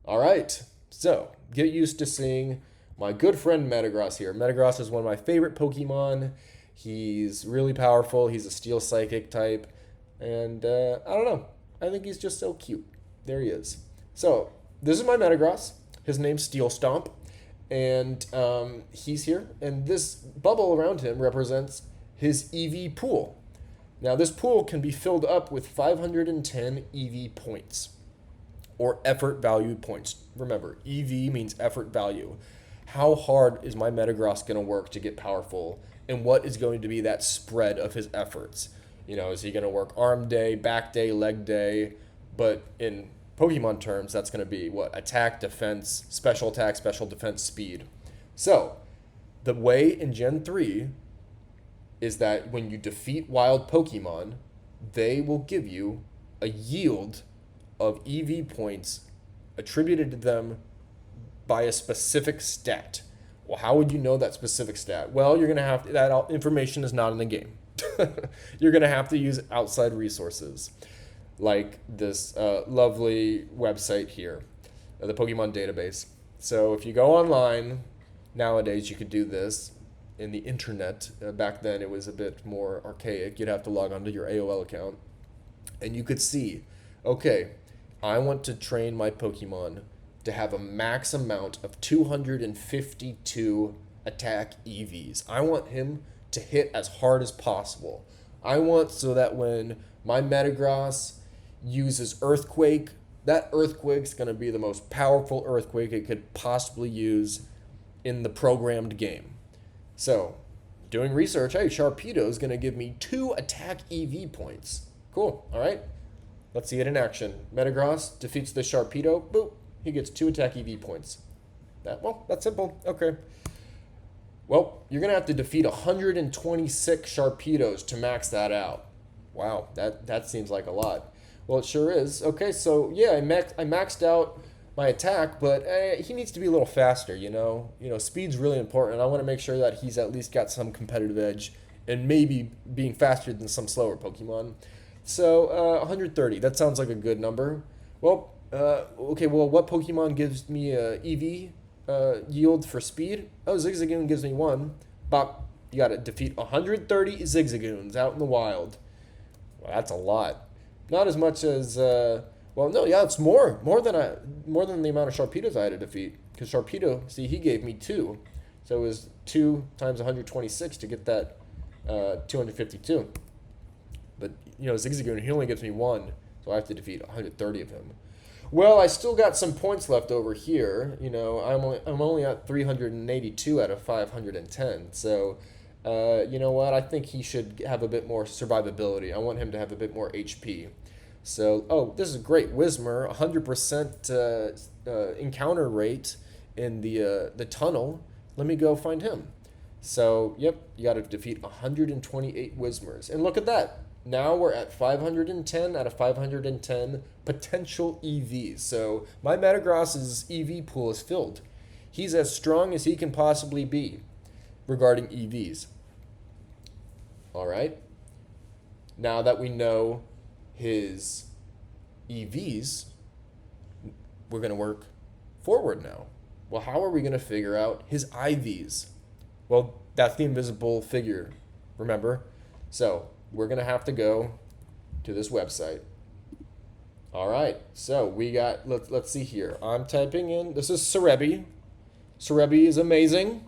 All right, so get used to seeing my good friend Metagross here. Metagross is one of my favorite Pokemon. He's really powerful. He's a Steel Psychic type. And I don't know. I think he's just so cute. There he is. So this is my Metagross. His name's Steel Stomp. And he's here. And this bubble around him represents his EV pool. Now, this pool can be filled up with 510 EV points, or effort value points. Remember, EV means effort value. how hard is my Metagross going to work to get powerful, and what is going to be that spread of his efforts? Is he going to work arm day, back day, leg day? But in Pokemon terms, that's going to be what? Attack, defense, special defense, speed. So, the way in Gen 3 is that when you defeat wild Pokemon, they will give you a yield of EV points attributed to them by a specific stat. Well, how would you know that specific stat? Well, you're going to have to, that information is not in the game. You're going to have to use outside resources like this lovely website here, the Pokemon database. So if you go online, nowadays you could do this in the internet. Back then it was a bit more archaic. You'd have to log onto your AOL account and you could see, okay, I want to train my Pokemon to have a max amount of 252 attack EVs. I want him to hit as hard as possible. I want so that when my Metagross uses Earthquake, that Earthquake's going to be the most powerful Earthquake it could possibly use in the programmed game. So, doing research, hey, Sharpedo is going to give me 2 attack EV points. Cool, all right. Let's see it in action. Metagross defeats the Sharpedo. Boop. He gets 2 attack EV points. That's simple. Okay. Well, you're going to have to defeat 126 Sharpedos to max that out. Wow, that seems like a lot. Well, it sure is. Okay, so yeah, I maxed out my attack, but he needs to be a little faster, Speed's really important. I want to make sure that he's at least got some competitive edge and maybe being faster than some slower Pokemon. So 130, that sounds like a good number. Well, okay, well, what Pokemon gives me a EV yield for speed? Oh, Zigzagoon gives me 1. Bop, you got to defeat 130 Zigzagoons out in the wild. Well, that's a lot. Not as much as, it's more than the amount of Sharpedos I had to defeat. Because Sharpedo, see, he gave me 2. So it was 2 times 126 to get that 252. But, Zigzagoon, he only gives me 1. So I have to defeat 130 of him. Well, I still got some points left over here. I'm only at 382 out of 510. So, you know what? I think he should have a bit more survivability. I want him to have a bit more HP. So, this is great. Whismur, 100% encounter rate in the tunnel. Let me go find him. So, yep, you got to defeat 128 Whismurs. And look at that. Now we're at 510 out of 510 potential EVs. So my Metagross's EV pool is filled. He's as strong as he can possibly be regarding EVs. All right. Now that we know his EVs, we're going to work forward now. Well, how are we going to figure out his IVs? Well, that's the invisible figure, remember? So we're going to have to go to this website. All right, so we got, let's see here. I'm typing in, this is Serebii. Serebii is amazing.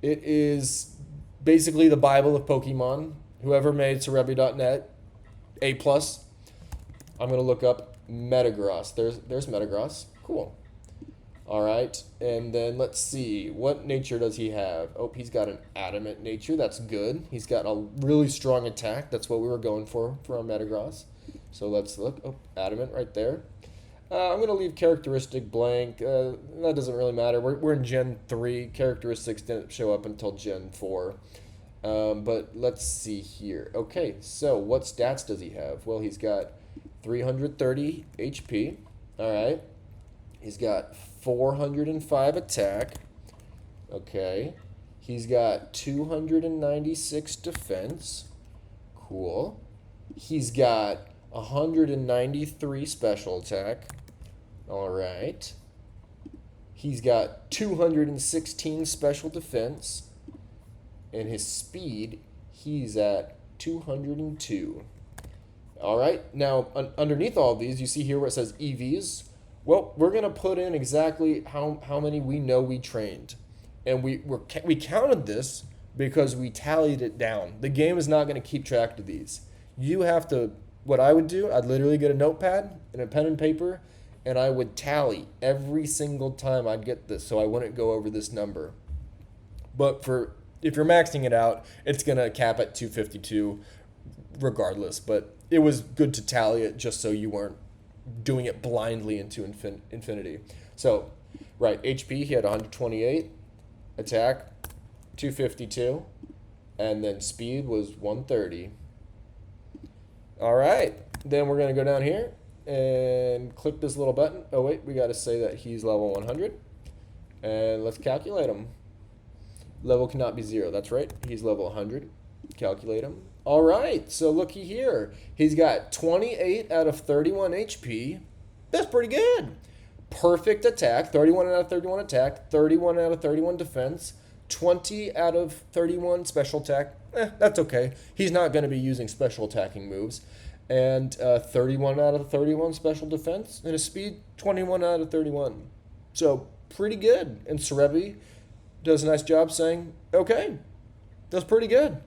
It is basically the Bible of Pokemon. Whoever made Serebii.net, A+. I'm going to look up Metagross. There's Metagross. Cool. All right, and then let's see. What nature does he have? Oh, he's got an adamant nature. That's good. He's got a really strong attack. That's what we were going for our Metagross. So let's look. Oh, adamant right there. I'm going to leave characteristic blank. That doesn't really matter. We're in Gen 3. Characteristics didn't show up until Gen 4. But let's see here. Okay, so what stats does he have? Well, he's got 330 HP. All right. He's got 405 attack. Okay. He's got 296 defense. Cool. He's got 193 special attack. All right. He's got 216 special defense. And his speed, he's at 202. All right. Now, underneath all these, you see here where it says EVs. Well, we're going to put in exactly how many we know we trained. And we counted this because we tallied it down. The game is not going to keep track of these. You have to, what I would do, I'd literally get a notepad and a pen and paper, and I would tally every single time I'd get this, so I wouldn't go over this number. But for if you're maxing it out, it's gonna cap at 252 regardless. But it was good to tally it just so you weren't doing it blindly into infinity. So, right, HP, he had 128, attack 252, and then speed was 130. All right, then we're gonna go down here and click this little button. Oh wait, we gotta say that he's level 100, and let's calculate him. Level cannot be 0. That's right. He's level 100. Calculate him. All right. So looky here. He's got 28 out of 31 HP. That's pretty good. Perfect attack. 31 out of 31 attack. 31 out of 31 defense. 20 out of 31 special attack. That's okay. He's not going to be using special attacking moves. And 31 out of 31 special defense. And a speed 21 out of 31. So pretty good. And Serebi does a nice job saying, okay, that's pretty good.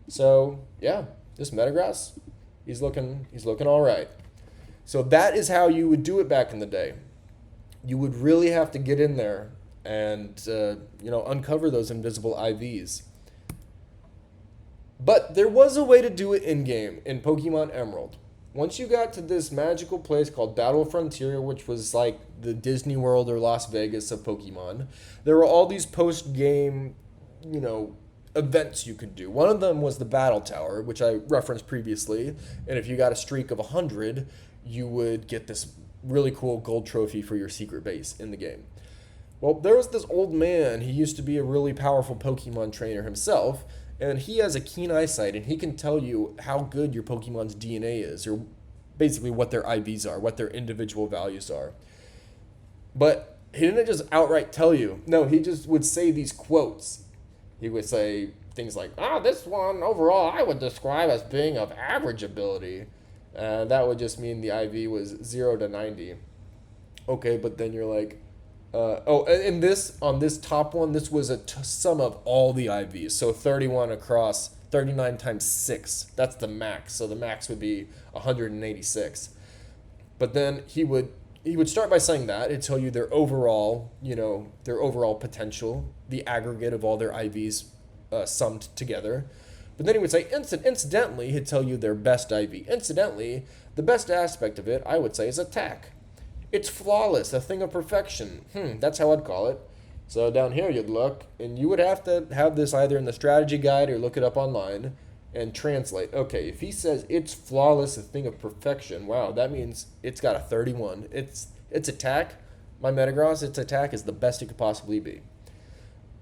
So yeah, this Metagross, he's looking all right. So that is how you would do it back in the day. You would really have to get in there and uncover those invisible IVs. But there was a way to do it in game in Pokemon Emerald. Once you got to this magical place called Battle Frontier, which was like the Disney World or Las Vegas of Pokemon, there were all these post-game, events you could do. One of them was the Battle Tower, which I referenced previously, and if you got a streak of 100, you would get this really cool gold trophy for your secret base in the game. Well, there was this old man. He used to be a really powerful Pokemon trainer himself, and he has a keen eyesight, and he can tell you how good your Pokemon's DNA is, or basically what their IVs are, what their individual values are. But he didn't just outright tell you. No, he just would say these quotes. He would say things like, this one overall I would describe as being of average ability. That would just mean the IV was 0 to 90. Okay, but then you're like, and this, on this top one, this was a sum of all the IVs. So 31 across, 39 times 6. That's the max. So the max would be 186. But then he would start by saying that. He'd tell you their overall potential, the aggregate of all their IVs summed together. But then he would say, incidentally, he'd tell you their best IV. Incidentally, the best aspect of it, I would say, is attack. It's flawless, a thing of perfection. That's how I'd call it. So down here you'd look, and you would have to have this either in the strategy guide or look it up online and translate. Okay, if he says it's flawless, a thing of perfection, wow, that means it's got a 31. Its attack, my Metagross, its attack is the best it could possibly be.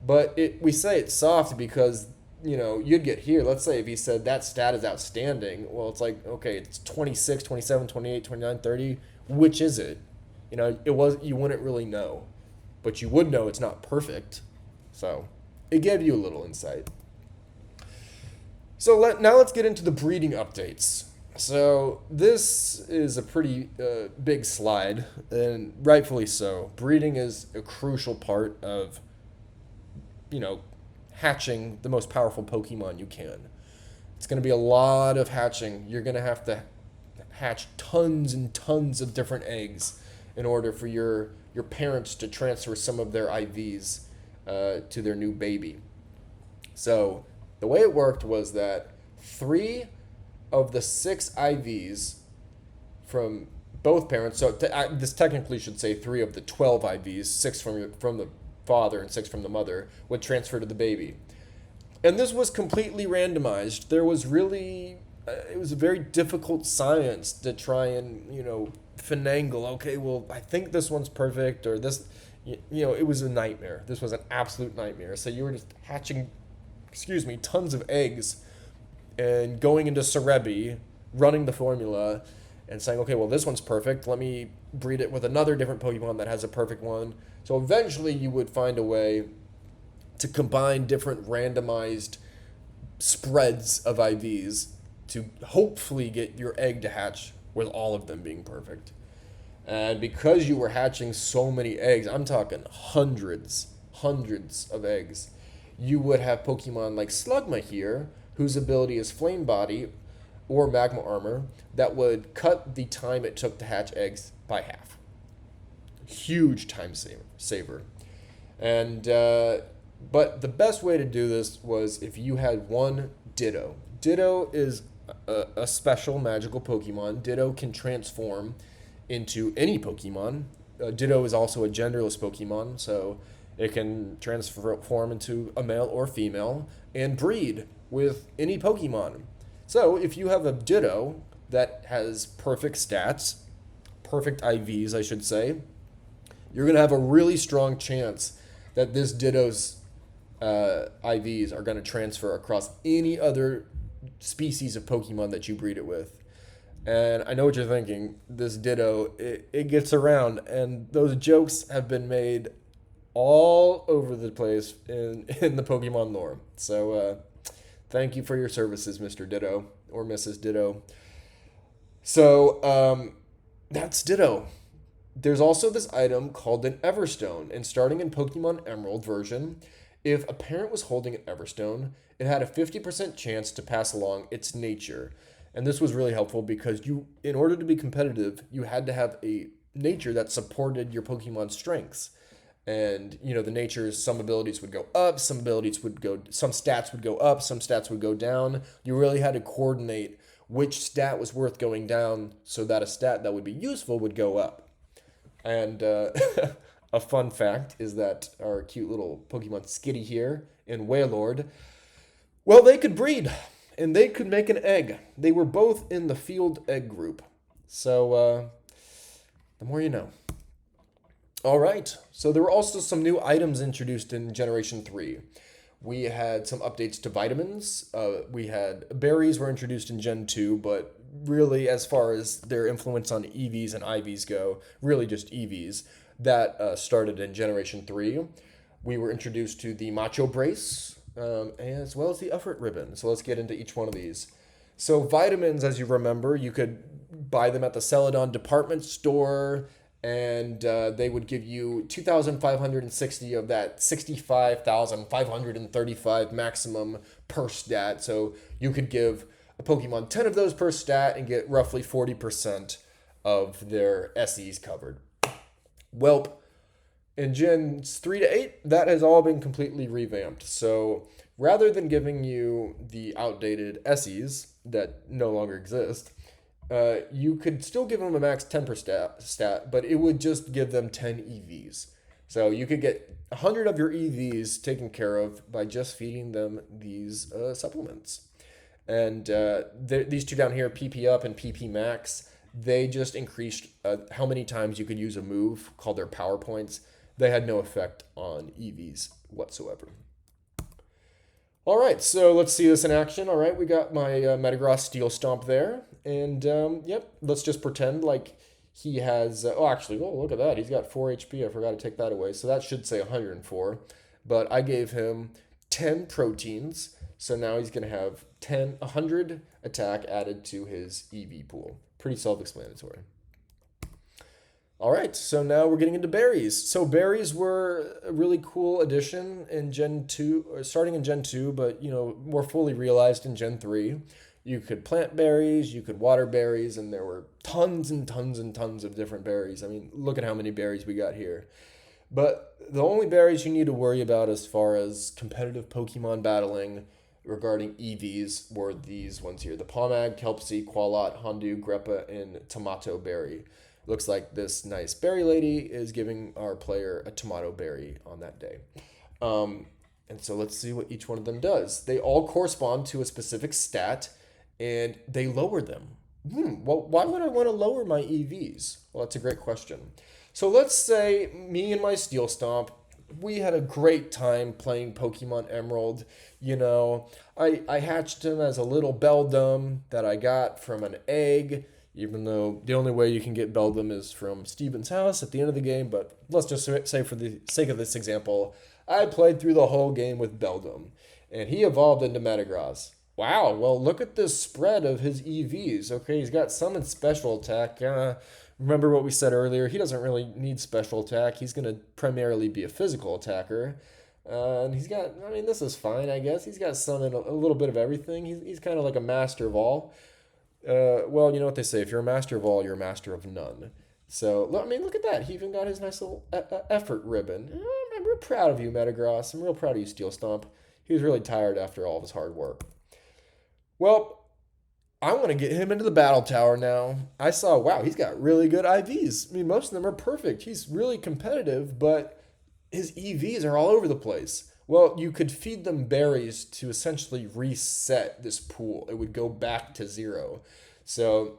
But we say it's soft because, you'd get here. Let's say if he said that stat is outstanding, well, it's like, okay, it's 26, 27, 28, 29, 30. Which is it? You wouldn't really know. But you would know it's not perfect. So it gave you a little insight. So now let's get into the breeding updates. So this is a pretty big slide, and rightfully so. Breeding is a crucial part of, hatching the most powerful Pokemon you can. It's going to be a lot of hatching. You're going to have to hatch tons and tons of different eggs in order for your parents to transfer some of their IVs to their new baby. So the way it worked was that 3 of the 6 IVs from both parents, so this technically should say 3 of the 12 IVs, 6 from the father and 6 from the mother, would transfer to the baby. And this was completely randomized. There was really, it was a very difficult science to try and, finagle, okay, well, I think this one's perfect, or this, it was a nightmare. This was an absolute nightmare. So you were just hatching, tons of eggs and going into Serebi, running the formula, and saying, okay, well, this one's perfect. Let me breed it with another different Pokemon that has a perfect one. So eventually you would find a way to combine different randomized spreads of IVs to hopefully get your egg to hatch with all of them being perfect. And because you were hatching so many eggs, I'm talking hundreds of eggs, you would have Pokemon like Slugma here, whose ability is Flame Body or Magma Armor, that would cut the time it took to hatch eggs by half. Huge time saver. And but the best way to do this was if you had one Ditto. Ditto is a special magical Pokemon. Ditto can transform into any Pokemon. Ditto is also a genderless Pokemon, so it can transform into a male or female and breed with any Pokemon. So if you have a Ditto that has perfect stats, perfect IVs, I should say, you're going to have a really strong chance that this Ditto's IVs are going to transfer across any other species of Pokemon that you breed it with. And I know what you're thinking. This Ditto, it gets around, and those jokes have been made all over the place in the Pokemon lore. So thank you for your services, Mr. Ditto or Mrs. Ditto. So that's Ditto. There's also this item called an Everstone, and starting in Pokemon Emerald version, if a parent was holding an Everstone, it had a 50% chance to pass along its nature. And this was really helpful because in order to be competitive, you had to have a nature that supported your Pokemon's strengths. And, the natures, some abilities would go up, some stats would go up, some stats would go down. You really had to coordinate which stat was worth going down so that a stat that would be useful would go up. And a fun fact is that our cute little Pokemon Skitty here and Wailord, well, they could breed and they could make an egg. They were both in the field egg group. So the more you know. All right. So there were also some new items introduced in Generation 3. We had some updates to vitamins. We had berries were introduced in Gen 2, but really, as far as their influence on EVs and IVs go, really just EVs. That started in Generation 3. We were introduced to the Macho Brace, as well as the Effort Ribbon. So let's get into each one of these. So vitamins, as you remember, you could buy them at the Celadon department store, and they would give you 2,560 of that 65,535 maximum per stat. So you could give a Pokemon 10 of those per stat and get roughly 40% of their SEs covered. Welp, in Gens 3 to 8, that has all been completely revamped. So rather than giving you the outdated SEs that no longer exist, you could still give them a max 10 per stat, but it would just give them 10 EVs. So you could get 100 of your EVs taken care of by just feeding them these supplements. And these two down here, PP Up and PP Max, they just increased how many times you could use a move called their power points. They had no effect on EVs whatsoever. All right, so let's see this in action. All right, we got my Metagross Steel Stomp there. And, let's just pretend like he has... look at that. He's got 4 HP. I forgot to take that away. So that should say 104. But I gave him 10 proteins. So now he's going to have 100 attack added to his EV pool. Pretty self-explanatory. All right, so now we're getting into berries. So berries were a really cool addition in Gen 2, starting in Gen 2, but, more fully realized in Gen 3. You could plant berries, you could water berries, and there were tons and tons and tons of different berries. I mean, look at how many berries we got here. But the only berries you need to worry about as far as competitive Pokemon battling regarding EVs were these ones here. The Pomag, Kelpsy, Qualot, Hondu, Greppa, and Tomato Berry. Looks like this nice berry lady is giving our player a tomato berry on that day. And so let's see what each one of them does. They all correspond to a specific stat, and they lower them. Well, why would I want to lower my EVs? Well, that's a great question. So let's say me and my Steel Stomp, we had a great time playing Pokemon Emerald. I hatched him as a little Beldum that I got from an egg, even though the only way you can get Beldum is from Steven's house at the end of the game. But let's just say, for the sake of this example, I played through the whole game with Beldum, and he evolved into Metagross. Wow, well, look at this spread of his EVs. Okay, he's got some in special attack. Remember what we said earlier, he doesn't really need special attack. He's going to primarily be a physical attacker. And he's got, this is fine, I guess. He's got some in a little bit of everything. He's kind of like a master of all. Well, you know what they say, if you're a master of all, you're a master of none. So, I mean, look at that. He even got his nice little effort ribbon. I'm real proud of you, Metagross. I'm real proud of you, Steel Stomp. He was really tired after all of his hard work. Well, I want to get him into the battle tower now. I saw, wow, he's got really good IVs. I mean, most of them are perfect. He's really competitive, but his EVs are all over the place. Well, you could feed them berries to essentially reset this pool. It would go back to zero. So,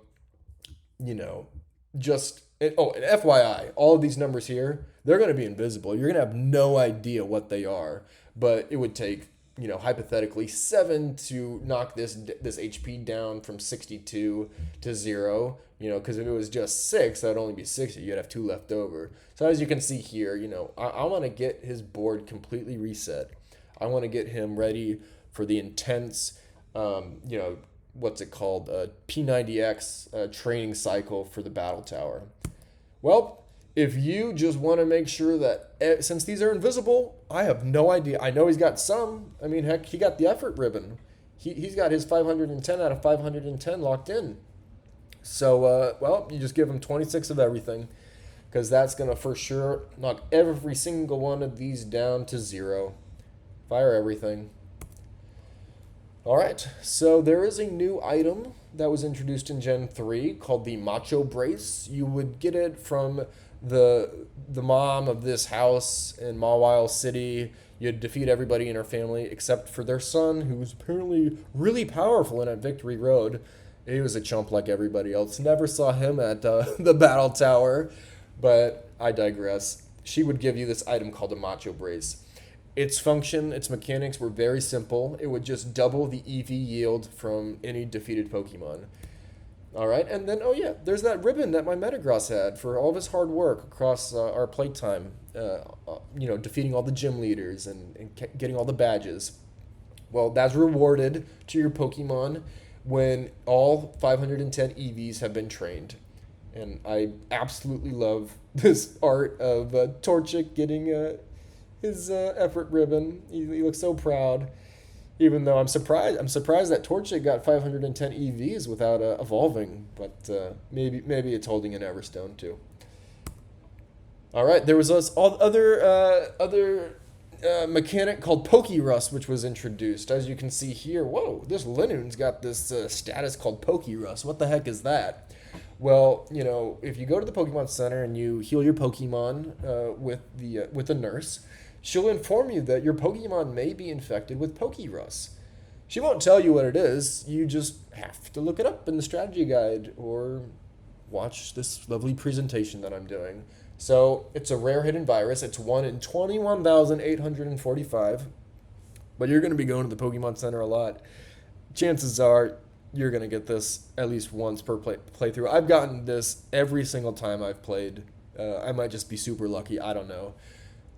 you know, and FYI, all of these numbers here, they're going to be invisible. You're going to have no idea what they are, but it would take, hypothetically 7 to knock this HP down from 62 to 0, because if it was just 6, that'd only be 60. You'd have 2 left over. So as you can see here, I want to get his board completely reset. I want to get him ready for the intense, what's it called, P90X training cycle for the battle tower. Well, if you just want to make sure that, since these are invisible, I have no idea. I know he's got some. I mean, heck, he got the effort ribbon. He's got his 510 out of 510 locked in. So, well, you just give him 26 of everything, because that's going to for sure knock every single one of these down to 0. Fire everything. All right, so there is a new item that was introduced in Gen 3 called the Macho Brace. You would get it from the mom of this house in Mawile City. You'd defeat everybody in her family except for their son, who's apparently really powerful and at Victory Road. He was a chump like everybody else. Never saw him at the Battle Tower, but I digress. She would give you this item called a Macho Brace. Its function, its mechanics were very simple. It would just double the EV yield from any defeated Pokemon. All right, and then, oh yeah, there's that ribbon that my Metagross had for all of his hard work across our playtime, defeating all the gym leaders and getting all the badges. Well, that's rewarded to your Pokemon when all 510 EVs have been trained. And I absolutely love this art of Torchic getting his effort ribbon. He looks so proud. Even though I'm surprised that Torchic got 510 EVs without evolving, but maybe it's holding an Everstone too. All right, there was this other mechanic called Pokerus, which was introduced. As you can see here, whoa, this Linoon's got this status called Pokerus. What the heck is that? Well, if you go to the Pokemon Center and you heal your Pokemon with a nurse, she'll inform you that your Pokemon may be infected with Pokerus. She won't tell you what it is. You just have to look it up in the strategy guide or watch this lovely presentation that I'm doing. So it's a rare hidden virus. It's 1 in 21,845. But you're going to be going to the Pokemon Center a lot. Chances are you're going to get this at least once per playthrough. I've gotten this every single time I've played. I might just be super lucky. I don't know.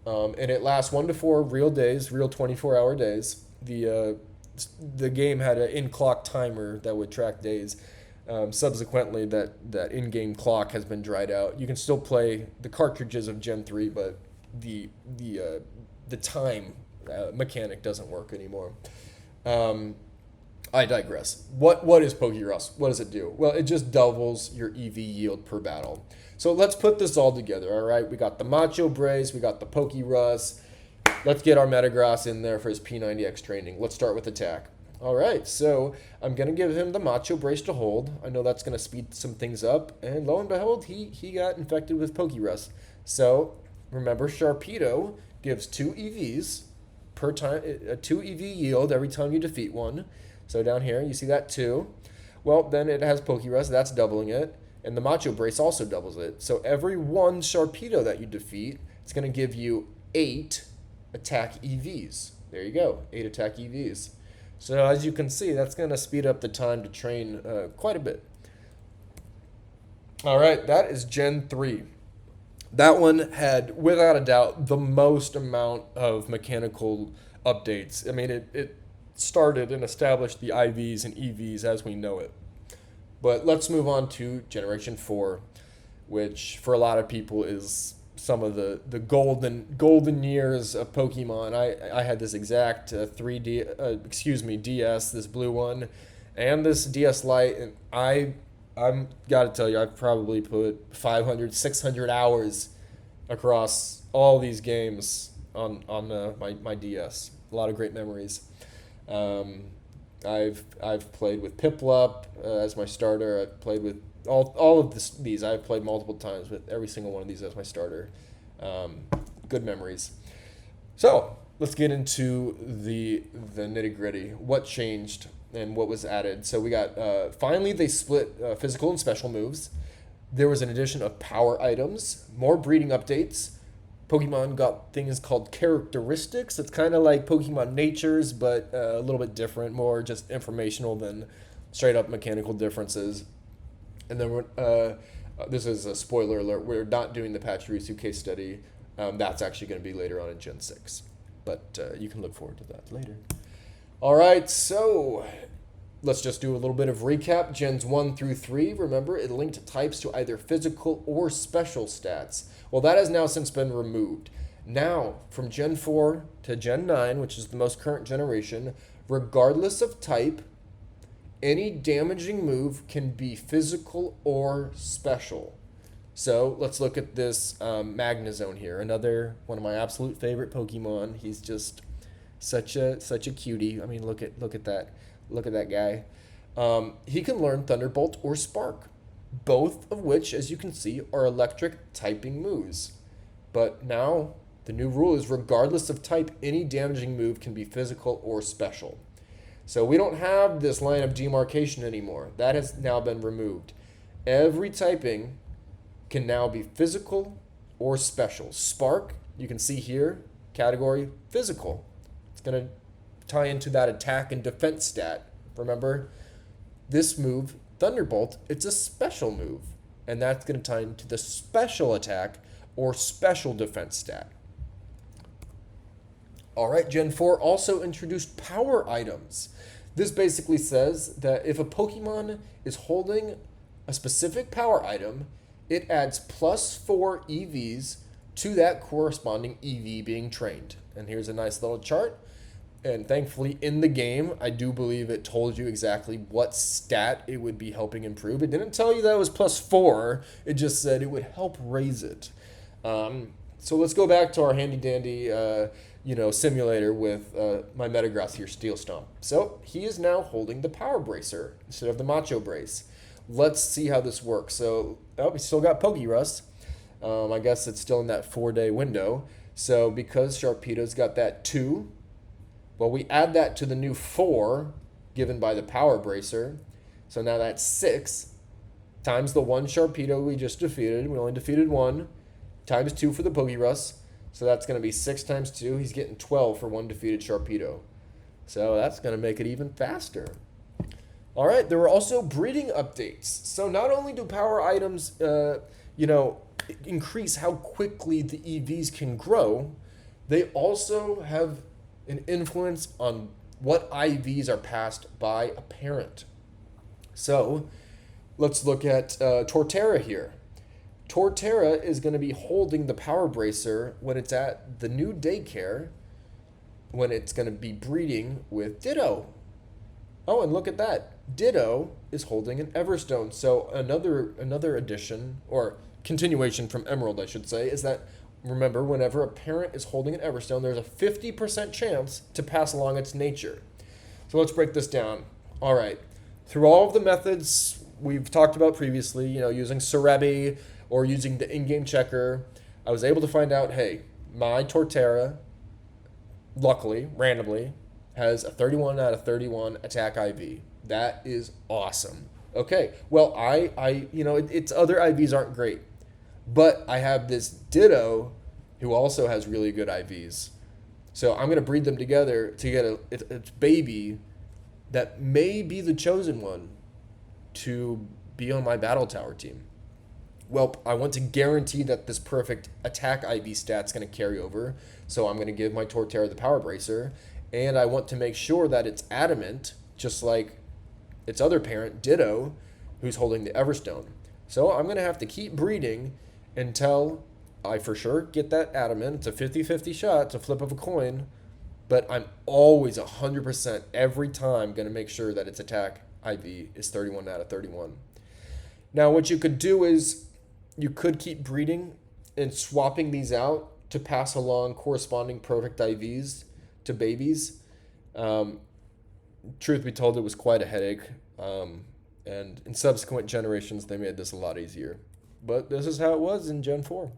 And it lasts 1 to 4 real days, real 24-hour days. The game had an in-clock timer that would track days. Subsequently, that in-game clock has been dried out. You can still play the cartridges of Gen 3, but the time mechanic doesn't work anymore. I digress. What is Pokerus? What does it do? Well, it just doubles your EV yield per battle. So let's put this all together, all right? We got the Macho Brace, we got the Pokerus. Let's get our Metagross in there for his P90X training. Let's start with attack. All right, so I'm going to give him the Macho Brace to hold. I know that's going to speed some things up. And lo and behold, he got infected with Pokerus. So remember, Sharpedo gives 2 EVs per time, a 2 EV yield every time you defeat one. So down here, you see that 2. Well, then it has Pokerus, that's doubling it. And the Macho Brace also doubles it. So every 1 Sharpedo that you defeat, it's going to give you 8 attack EVs. There you go, 8 attack EVs. So as you can see, that's going to speed up the time to train quite a bit. All right, that is Gen 3. That one had, without a doubt, the most amount of mechanical updates. I mean, it started and established the IVs and EVs as we know it. But let's move on to Generation 4, which for a lot of people is some of the golden years of Pokemon. I had this exact DS, this blue one, and this DS Lite, and I I'm gotta tell you, I've probably put 500, 600 hours across all these games on my DS. A lot of great memories. Um, I've played with Piplup as my starter. I've played with all of these. I've played multiple times with every single one of these as my starter. Um, Good memories. So let's get into the nitty gritty. What changed and what was added? So we got finally they split physical and special moves. There was an addition of power items, more breeding updates. Pokemon got things called characteristics. It's kind of like Pokemon Natures, but a little bit different, more just informational than straight up mechanical differences. And then this is a spoiler alert. We're not doing the Pachirisu case study. That's actually going to be later on in Gen 6. But you can look forward to that later. All right, so let's just do a little bit of recap. Gens 1 through 3, remember, it linked types to either physical or special stats. Well, that has now since been removed. Now, from Gen 4 to Gen 9, which is the most current generation, regardless of type, any damaging move can be physical or special. So let's look at this Magnezone here. Another one of my absolute favorite Pokemon. He's just such a cutie. I mean, look at that. Look at that guy. He can learn Thunderbolt or Spark, both of which, as you can see, are electric typing moves. But now the new rule is regardless of type, any damaging move can be physical or special. So we don't have this line of demarcation anymore. That has now been removed. Every typing can now be physical or special. Spark, you can see here, category physical. It's going to tie into that attack and defense stat. Remember, this move, Thunderbolt, it's a special move. And that's going to tie into the special attack or special defense stat. All right, Gen 4 also introduced power items. This basically says that if a Pokemon is holding a specific power item, it adds +4 EVs to that corresponding EV being trained. And here's a nice little chart. And thankfully, in the game, I do believe it told you exactly what stat it would be helping improve. It didn't tell you that it was +4. It just said it would help raise it. So let's go back to our handy dandy, simulator with my Metagross here, Steel Stomp. So he is now holding the Power Bracer instead of the Macho Brace. Let's see how this works. So, we still got Pokerus. I guess it's still in that 4-day window. So because Sharpedo's got that 2, well, we add that to the new 4 given by the Power Bracer. So now that's 6 times the 1 Sharpedo we just defeated. We only defeated 1 times 2 for the Pokerus. So that's going to be 6 times 2. He's getting 12 for 1 defeated Sharpedo. So that's going to make it even faster. All right, there were also breeding updates. So not only do power items, increase how quickly the EVs can grow, they also have an influence on what IVs are passed by a parent. So let's look at Torterra here. Torterra is going to be holding the Power Bracer when it's at the new daycare, when it's going to be breeding with Ditto. Oh, and look at that. Ditto is holding an Everstone. So another addition, or continuation from Emerald, I should say, is that, remember, whenever a parent is holding an Everstone, there's a 50% chance to pass along its nature. So let's break this down. All right. Through all of the methods we've talked about previously, using Cerebi or using the in-game checker, I was able to find out, hey, my Torterra, luckily, randomly, has a 31 out of 31 attack IV. That is awesome. Okay, well, its other IVs aren't great, but I have this Ditto who also has really good IVs. So I'm going to breed them together to get a baby that may be the chosen one to be on my Battle Tower team. Well, I want to guarantee that this perfect attack IV stat's going to carry over, so I'm going to give my Torterra the Power Bracer, and I want to make sure that it's adamant, just like its other parent, Ditto, who's holding the Everstone. So I'm going to have to keep breeding until I for sure get that adamant. It's a 50-50 shot. It's a flip of a coin. But I'm always 100% every time going to make sure that its attack IV is 31 out of 31. Now, what you could do is you could keep breeding and swapping these out to pass along corresponding perfect IVs to babies. Um, Truth be told, it was quite a headache. And in subsequent generations, they made this a lot easier. But this is how it was in Gen 4.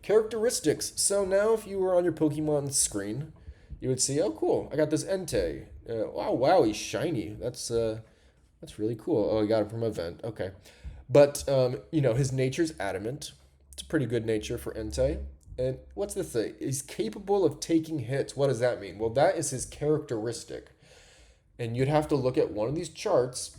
Characteristics. So now, if you were on your Pokemon screen, you would see, oh, cool, I got this Entei. Wow, he's shiny. That's really cool. Oh, I got him from an event. Okay. But, his nature's adamant. It's a pretty good nature for Entei. And what's the thing? He's capable of taking hits. What does that mean? Well, that is his characteristic. And you'd have to look at one of these charts,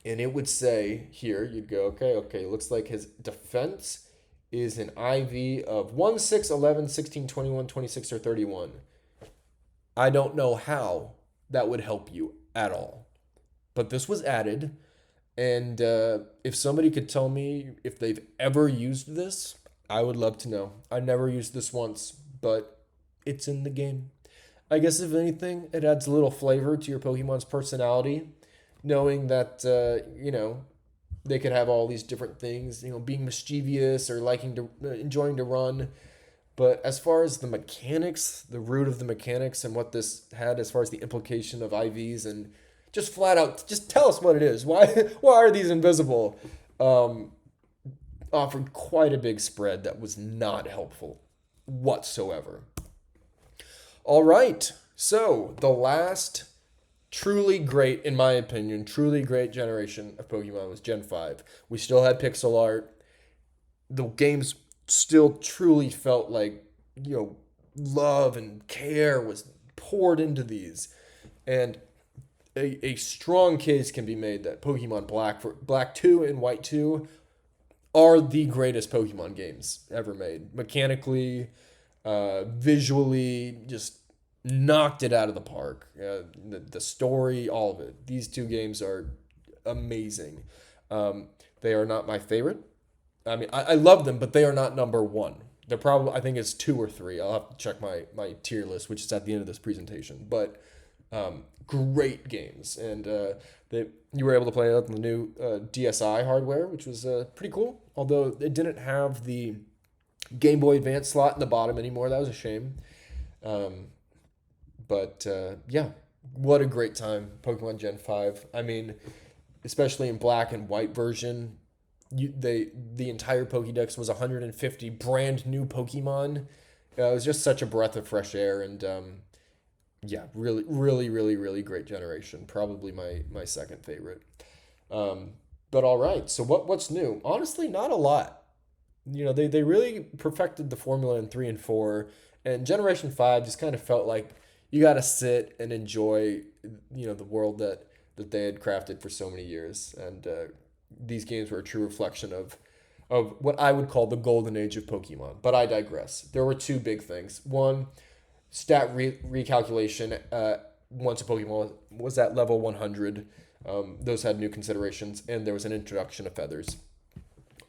and it would say here, you'd go, okay, looks like his defense is an IV of 1, 6, 11, 16, 21, 26, or 31. I don't know how that would help you at all. But this was added, and if somebody could tell me if they've ever used this, I would love to know. I never used this once, but it's in the game. I guess if anything, it adds a little flavor to your Pokemon's personality, knowing that they could have all these different things, being mischievous or liking to enjoying to run. But as far as the mechanics, the root of the mechanics, and what this had as far as the implication of IVs, and just flat out, just tell us what it is. Why are these invisible? Offered quite a big spread that was not helpful whatsoever. All right, so the last truly great, in my opinion, truly great generation of Pokemon was Gen 5. We still had pixel art. The games still truly felt like, love and care was poured into these. And a strong case can be made that Pokemon Black 2 and White 2 are the greatest Pokemon games ever made. Mechanically, visually, just knocked it out of the park. The story, all of it. These two games are amazing. They are not my favorite. I mean, I love them, but they are not number one. They're probably, I think it's 2 or 3. I'll have to check my tier list, which is at the end of this presentation. But great games. And you were able to play it on the new DSi hardware, which was pretty cool. Although it didn't have the Game Boy Advance slot in the bottom anymore. That was a shame. But what a great time, Pokemon Gen 5. I mean, especially in black and white version, the entire Pokédex was 150 brand new Pokemon. It was just such a breath of fresh air, and really, really, really, really great generation. Probably my second favorite. But all right, so what's new? Honestly, not a lot. They really perfected the formula in 3 and 4, and Generation 5 just kind of felt like you got to sit and enjoy, the world that they had crafted for so many years. And these games were a true reflection of what I would call the golden age of Pokemon. But I digress. There were 2 big things. One, stat recalculation once a Pokemon was at level 100. Those had new considerations, and there was an introduction of feathers.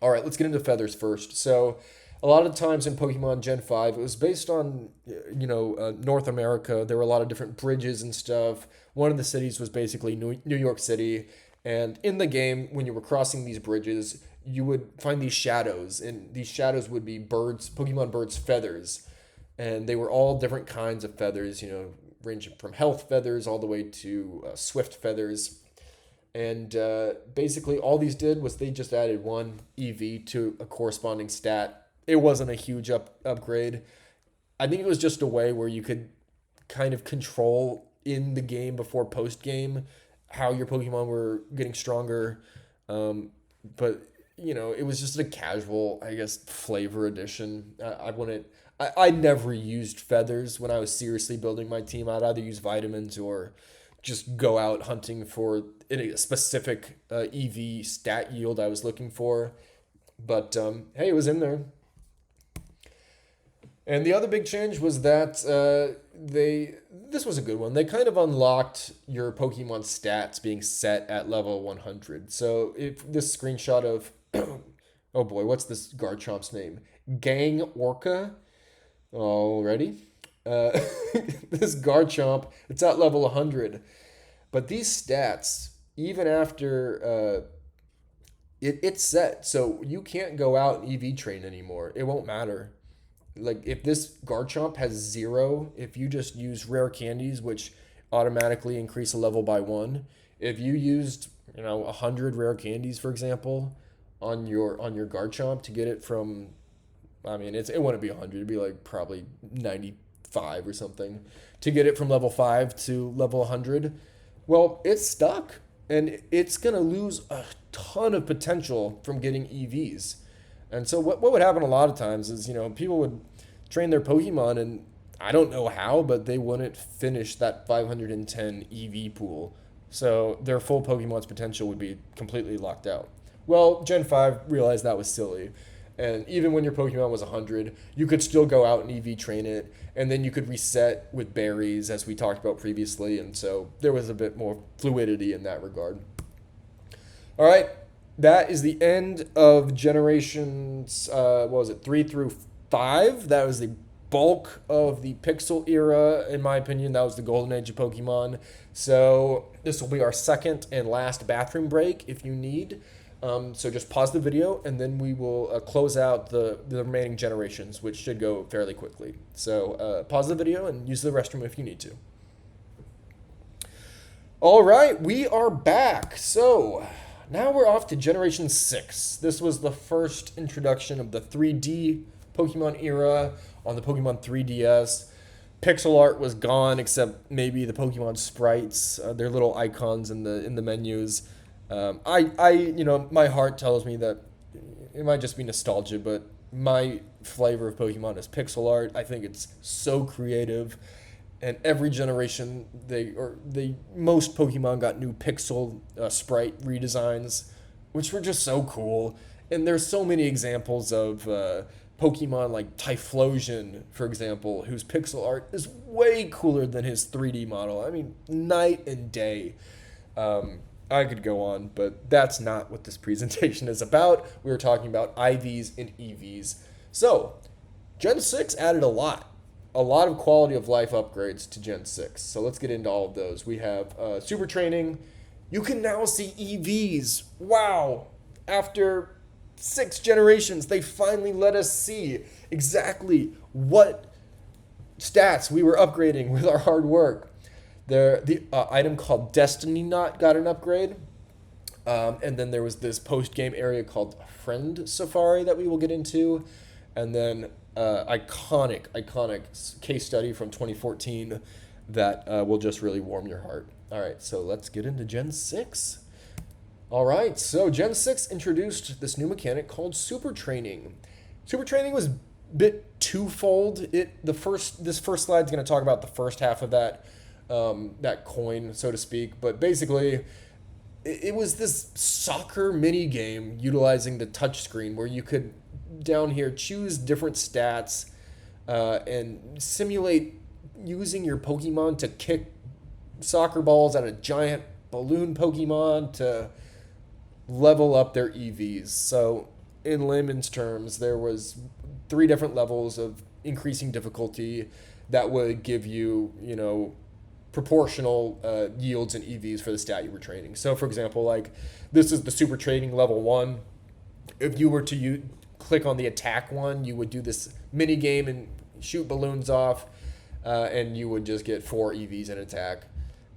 All right, let's get into feathers first. So a lot of times in Pokemon Gen 5, it was based on, North America. There were a lot of different bridges and stuff. One of the cities was basically New York City. And in the game, when you were crossing these bridges, you would find these shadows. And these shadows would be Pokemon birds' feathers. And they were all different kinds of feathers, ranging from health feathers all the way to swift feathers. And basically all these did was they just added 1 EV to a corresponding stat. It wasn't a huge upgrade. I think it was just a way where you could kind of control in the game before post-game how your Pokemon were getting stronger. But, it was just a casual, I guess, flavor addition. I never used feathers when I was seriously building my team. I'd either use vitamins or just go out hunting for a specific EV stat yield I was looking for. But, hey, it was in there. And the other big change was that this was a good one. They kind of unlocked your Pokemon stats being set at level 100. So if this screenshot of, oh boy, what's this Garchomp's name? Gang Orca. Already. This Garchomp, it's at level 100. But these stats, even after it's set. So you can't go out and EV train anymore. It won't matter. Like if this Garchomp has 0, if you just use rare candies, which automatically increase a level by 1, if you used 100 rare candies, for example, on your Garchomp to get it from, I mean, it wouldn't be 100, it'd be like probably 95 or something to get it from level 5 to level 100. Well, it's stuck and it's gonna lose a ton of potential from getting EVs. And so what would happen a lot of times is, people would train their Pokemon and I don't know how, but they wouldn't finish that 510 EV pool. So their full Pokemon's potential would be completely locked out. Well, Gen 5 realized that was silly. And even when your Pokemon was 100, you could still go out and EV train it. And then you could reset with berries, as we talked about previously. And so there was a bit more fluidity in that regard. All right, that is the end of generations, 3 through 5. That was the bulk of the Pixel era, in my opinion. That was the golden age of Pokemon. So this will be our second and last bathroom break if you need. So just pause the video and then we will close out the remaining generations, which should go fairly quickly. So pause the video and use the restroom if you need to. All right, we are back. So now we're off to Generation 6. This was the first introduction of the 3D Pokemon era on the Pokemon 3DS. Pixel art was gone except maybe the Pokemon sprites, their little icons in the menus. My heart tells me that it might just be nostalgia, but my flavor of Pokemon is pixel art. I think it's so creative, and every generation most Pokemon got new pixel sprite redesigns, which were just so cool. And there's so many examples of Pokemon like Typhlosion, for example, whose pixel art is way cooler than his 3D model. I mean, night and day. I could go on, but that's not what this presentation is about. We were talking about IVs and EVs. So, Gen 6 added a lot of quality of life upgrades to Gen 6. So let's get into all of those. We have super training. You can now see EVs. Wow! After 6 generations, they finally let us see exactly what stats we were upgrading with our hard work. The item called Destiny Knot got an upgrade. And then there was this post-game area called Friend Safari that we will get into. And then iconic case study from 2014 that will just really warm your heart. All right, so let's get into Gen 6. All right, so Gen 6 introduced this new mechanic called Super Training. Super Training was a bit twofold. This first slide is going to talk about the first half of that coin, so to speak. But basically, it was this soccer mini game utilizing the touchscreen where you could, down here, choose different stats and simulate using your Pokemon to kick soccer balls at a giant balloon Pokemon to level up their EVs. So in layman's terms, there was 3 different levels of increasing difficulty that would give you, proportional yields and EVs for the stat you were training. So for example, like this is the super training level 1. If you were to click on the attack one, you would do this mini game and shoot balloons off, and you would just get 4 EVs in attack.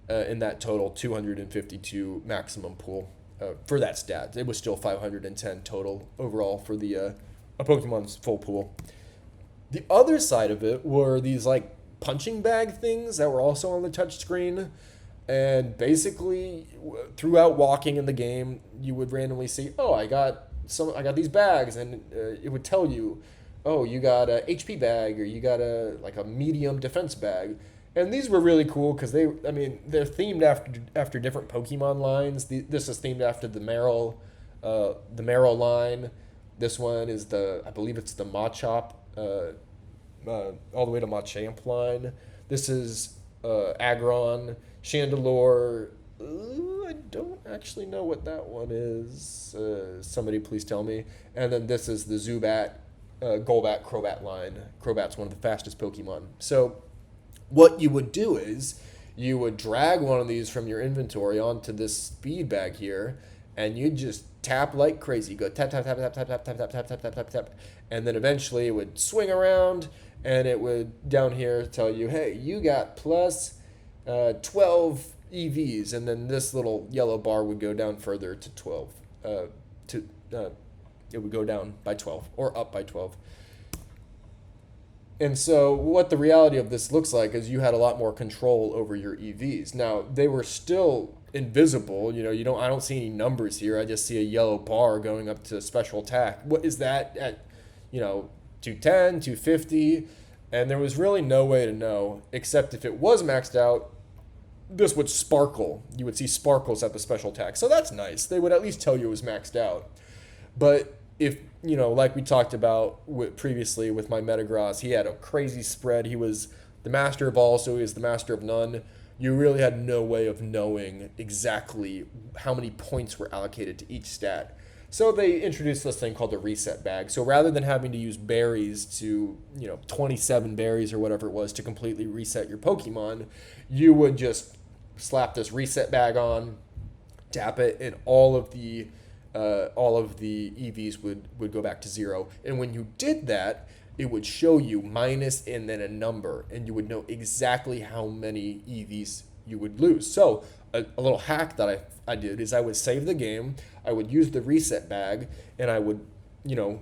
In that total 252 maximum pool for that stat. It was still 510 total overall for the a Pokemon's full pool. The other side of it were these like punching bag things that were also on the touch screen, and basically throughout walking in the game you would randomly see, I got these bags, and it would tell you, you got a HP bag, or you got a medium defense bag. And these were really cool because they're themed after different Pokemon lines. This is themed after the Marill line. This one is I believe it's the Machop, all the way to Machamp line. This is Aggron, Chandelure. I don't actually know what that one is. Somebody please tell me. And then this is the Zubat, Golbat, Crobat line. Crobat's one of the fastest Pokemon. So what you would do is you would drag one of these from your inventory onto this speed bag here, and you just tap like crazy. Go tap tap tap tap tap tap tap tap tap tap tap tap tap, and then eventually it would swing around, and it would down here tell you, hey, you got plus 12 EVs, and then this little yellow bar would go down further to 12. To It would go down by 12 or up by 12. And so what the reality of this looks like is you had a lot more control over your EVs. Now, they were still invisible. I don't see any numbers here. I just see a yellow bar going up to special attack. What is that at, 210, 250? And there was really no way to know, except if it was maxed out, this would sparkle. You would see sparkles at the special attack. So that's nice. They would at least tell you it was maxed out. But if, like we talked about previously with my Metagross, he had a crazy spread. He was the master of all, so he was the master of none. You really had no way of knowing exactly how many points were allocated to each stat. So they introduced this thing called the reset bag. So rather than having to use berries to, 27 berries or whatever it was to completely reset your Pokemon, you would just slap this reset bag on, tap it, and all of the EVs would go back to 0. And when you did that, it would show you minus and then a number, and you would know exactly how many EVs you would lose. So a little hack that I did is I would save the game, I would use the reset bag, and I would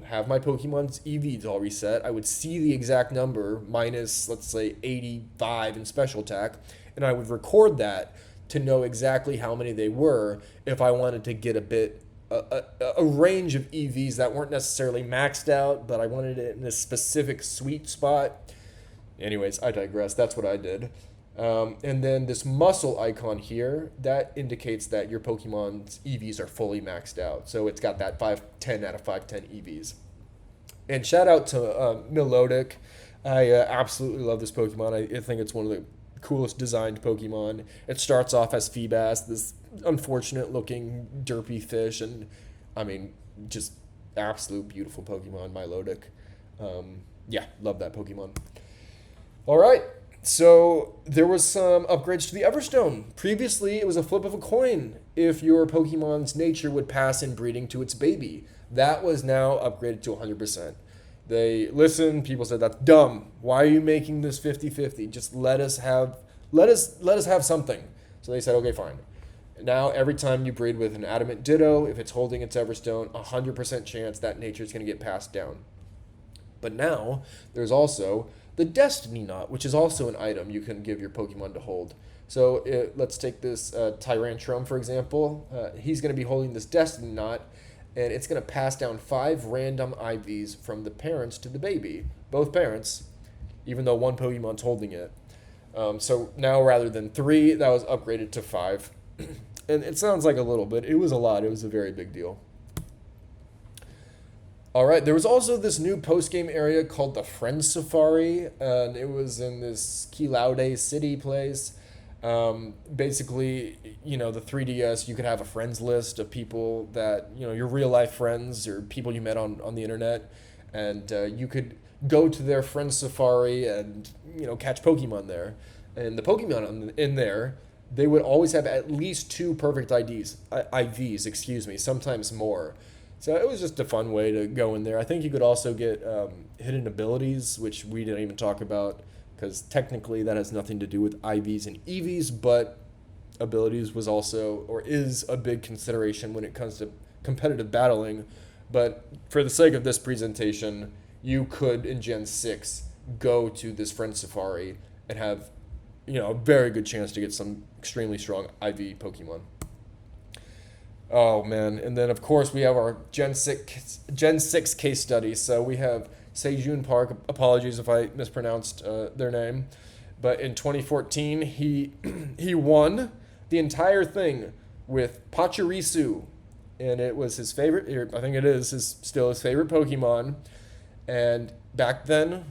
have my Pokemon's EVs all reset. I would see the exact number minus, let's say, 85 in special attack, and I would record that to know exactly how many they were if I wanted to get a range of EVs that weren't necessarily maxed out, but I wanted it in a specific sweet spot. Anyways, I digress. That's what I did. And then this muscle icon here, that indicates that your Pokemon's EVs are fully maxed out. So it's got that 510 out of 510 EVs. And shout out to Melodic. I absolutely love this Pokemon. I think it's one of the coolest designed Pokemon. It starts off as Feebas, this unfortunate looking derpy fish, and just absolute beautiful Pokemon, Milotic. Love that Pokemon. All right, so there was some upgrades to the Everstone. Previously, it was a flip of a coin if your Pokemon's nature would pass in breeding to its baby. That was now upgraded to 100%. They listened. People said, that's dumb. Why are you making this 50-50? Just let us have something. So they said, okay, fine. Now, every time you breed with an adamant ditto, if it's holding its Everstone, 100% chance that nature is going to get passed down. But now, there's also the Destiny Knot, which is also an item you can give your Pokemon to hold. So let's take this Tyrantrum, for example. He's going to be holding this Destiny Knot, and it's going to pass down 5 random IVs from the parents to the baby, both parents, even though one Pokemon's holding it. So now, rather than 3, that was upgraded to 5. And it sounds like a little, but it was a lot. It was a very big deal. All right, there was also this new post-game area called the Friends Safari, and it was in this Kilaude City place. Basically, the 3DS, you could have a friends list of people that, your real-life friends or people you met on the internet, and you could go to their Friends Safari and, catch Pokemon there. And the Pokemon in there, they would always have at least 2 perfect IVs, sometimes more. So it was just a fun way to go in there. I think you could also get hidden abilities, which we didn't even talk about, because technically that has nothing to do with IVs and EVs, but abilities was also, or is, a big consideration when it comes to competitive battling. But for the sake of this presentation, you could, in Gen 6, go to this Friend Safari and have, a very good chance to get some extremely strong IV Pokemon. Oh, man. And then, of course, we have our Gen 6 case study. So we have Sejun Park. Apologies if I mispronounced their name. But in 2014, he won the entire thing with Pachirisu. And it was his favorite, I think it is still his favorite Pokemon. And back then,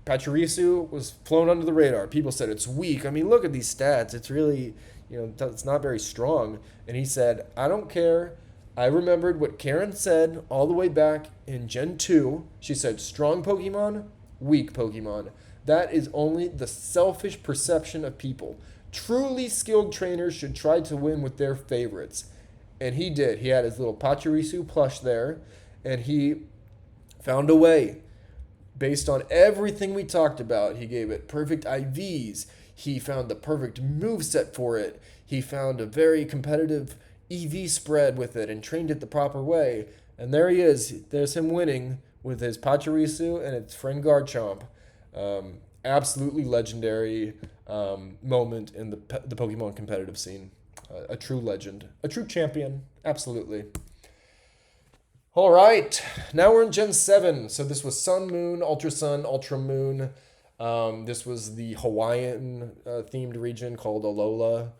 Pachirisu was flown under the radar. People said it's weak. Look at these stats. It's really, it's not very strong. And he said, I don't care. I remembered what Karen said all the way back in Gen 2. She said, strong Pokemon, weak Pokemon. That is only the selfish perception of people. Truly skilled trainers should try to win with their favorites. And he did. He had his little Pachirisu plush there, and he found a way based on everything we talked about. He gave it perfect IVs. He found the perfect move set for it. He found a very competitive EV spread with it and trained it the proper way. And there he is. There's him winning with his Pachirisu and its friend Garchomp. Absolutely legendary moment in the Pokemon competitive scene. A true legend. A true champion. Absolutely. All right, now we're in Gen 7. So this was Sun, Moon, Ultra Sun, Ultra Moon. This was the Hawaiian themed region called Alola.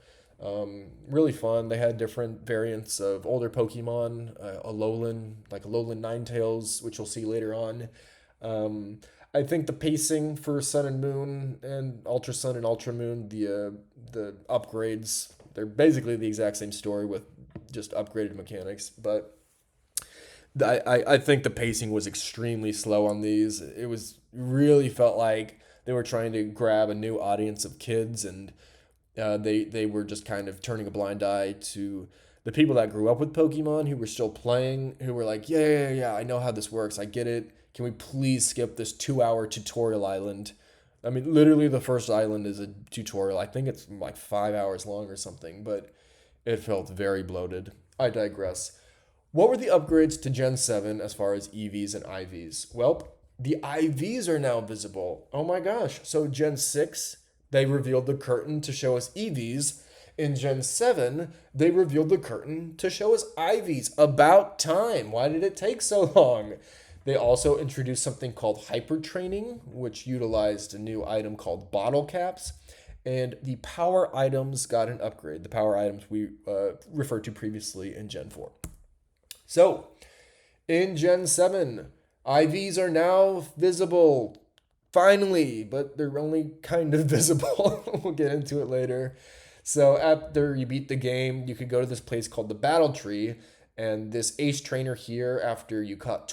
Really fun. They had different variants of older Pokemon, Alolan, like Alolan Ninetales, which you'll see later on. I think the pacing for Sun and Moon and Ultra Sun and Ultra Moon, the upgrades, they're basically the exact same story with just upgraded mechanics, but I think the pacing was extremely slow on these. It was really felt like they were trying to grab a new audience of kids, and they were just kind of turning a blind eye to the people that grew up with Pokemon who were still playing, who were like, yeah, I know how this works. I get it. Can we please skip this 2-hour tutorial island? I mean, literally the first island is a tutorial. I think it's like 5 hours long or something, but it felt very bloated. I digress. What were the upgrades to Gen 7 as far as EVs and IVs? Well, the IVs are now visible. Oh my gosh. So Gen 6, they revealed the curtain to show us EVs. In Gen 7, they revealed the curtain to show us IVs. About time. Why did it take so long? They also introduced something called hyper training, which utilized a new item called bottle caps. And the power items got an upgrade. The power items we referred to previously in Gen 4. So, in Gen 7, IVs are now visible, finally, but they're only kind of visible. We'll get into it later. So, after you beat the game, you could go to this place called the Battle Tree, and this ace trainer here, after you hatched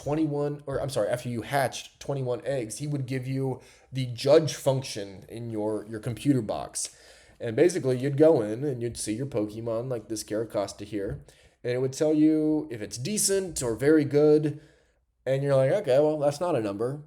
21 eggs, he would give you the judge function in your computer box. And basically, you'd go in and you'd see your Pokemon, like this Caracosta here, and it would tell you if it's decent or very good. And you're like, okay, well, that's not a number.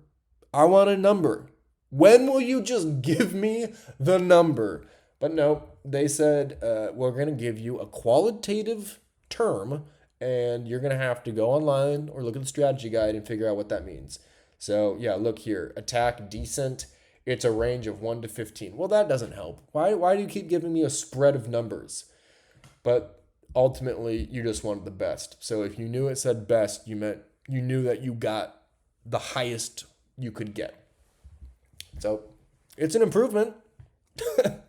I want a number. When will you just give me the number? But no, they said, we're going to give you a qualitative term, and you're going to have to go online or look at the strategy guide and figure out what that means. So, yeah, look here. Attack decent. It's a range of 1 to 15. Well, that doesn't help. Why do you keep giving me a spread of numbers? But ultimately, you just wanted the best. So if you knew it said best, you knew that you got the highest you could get. So it's an improvement.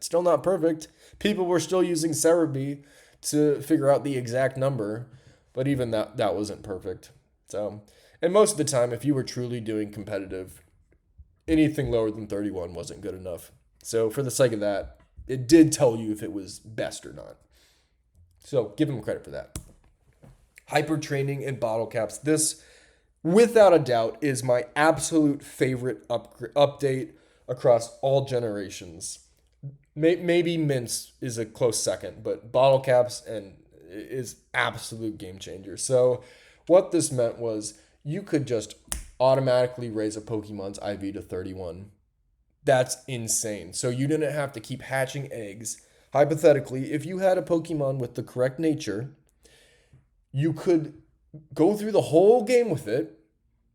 Still not perfect. People were still using Cerebi to figure out the exact number, but even that wasn't perfect. So, and most of the time, if you were truly doing competitive, anything lower than 31 wasn't good enough. So for the sake of that, it did tell you if it was best or not. So give them credit for that. Hyper training and bottle caps. This, without a doubt, is my absolute favorite update across all generations. Maybe mints is a close second, but bottle caps is absolute game changer. So what this meant was you could just automatically raise a Pokemon's IV to 31. That's insane. So you didn't have to keep hatching eggs. Hypothetically, if you had a Pokemon with the correct nature, you could go through the whole game with it,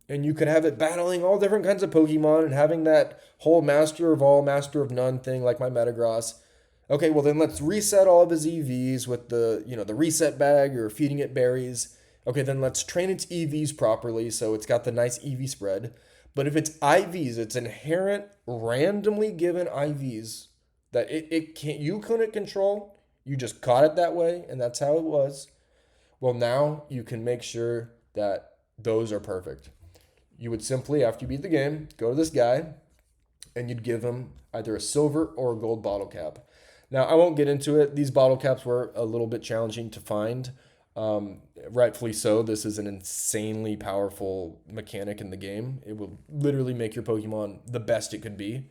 and you could have it battling all different kinds of Pokemon and having that whole master of all, master of none thing like my Metagross. Okay, well then let's reset all of his EVs with the reset bag or feeding it berries. Okay, then let's train its EVs properly so it's got the nice EV spread. But if it's IVs, it's inherent, randomly given IVs that you couldn't control. You just caught it that way, and that's how it was. Well, now you can make sure that those are perfect. You would simply, after you beat the game, go to this guy, and you'd give him either a silver or a gold bottle cap. Now, I won't get into it. These bottle caps were a little bit challenging to find. Rightfully so. This is an insanely powerful mechanic in the game. It will literally make your Pokemon the best it could be.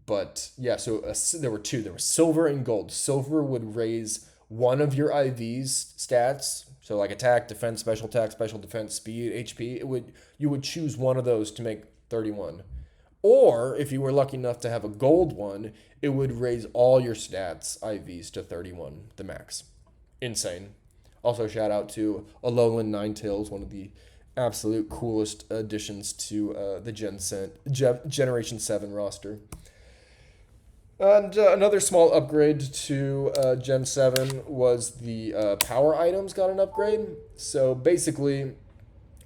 But yeah, so there were two. There was silver and gold. Silver would raise one of your IV's stats, so like attack, defense, special defense, speed, HP, you would choose one of those to make 31. Or if you were lucky enough to have a gold one, it would raise all your stats IVs to 31, the max. Insane. Also, shout out to Alolan Ninetales, one of the absolute coolest additions to the Generation 7 roster. And another small upgrade to Gen 7 was the power items got an upgrade. So basically,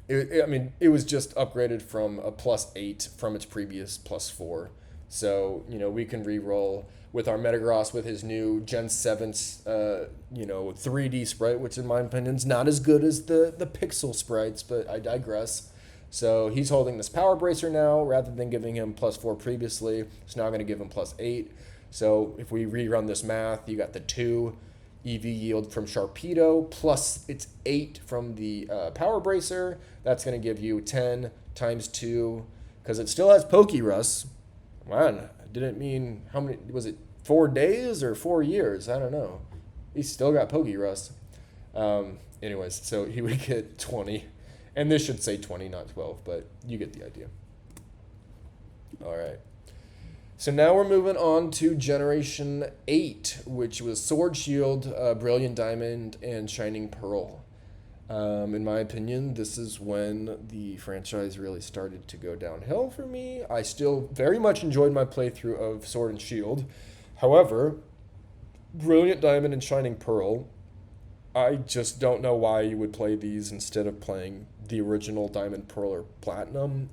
it was just upgraded from a +8 from its previous +4. So, we can re-roll with our Metagross with his new Gen 7's, 3D sprite, which in my opinion is not as good as the pixel sprites, but I digress. So he's holding this Power Bracer now, rather than giving him +4 previously. It's now going to give him +8. So if we rerun this math, you got the 2 EV yield from Sharpedo, plus it's 8 from the Power Bracer. That's going to give you 10 times 2, because it still has Pokerus. Man, I didn't mean, how many, was it 4 days or 4 years? I don't know. He's still got Pokerus. Anyways, so he would get 20. And this should say 20, not 12, but you get the idea. All right. So now we're moving on to Generation 8, which was Sword Shield, Brilliant Diamond, and Shining Pearl. In my opinion, this is when the franchise really started to go downhill for me. I still very much enjoyed my playthrough of Sword and Shield. However, Brilliant Diamond and Shining Pearl, I just don't know why you would play these instead of playing the original Diamond, Pearl, or Platinum.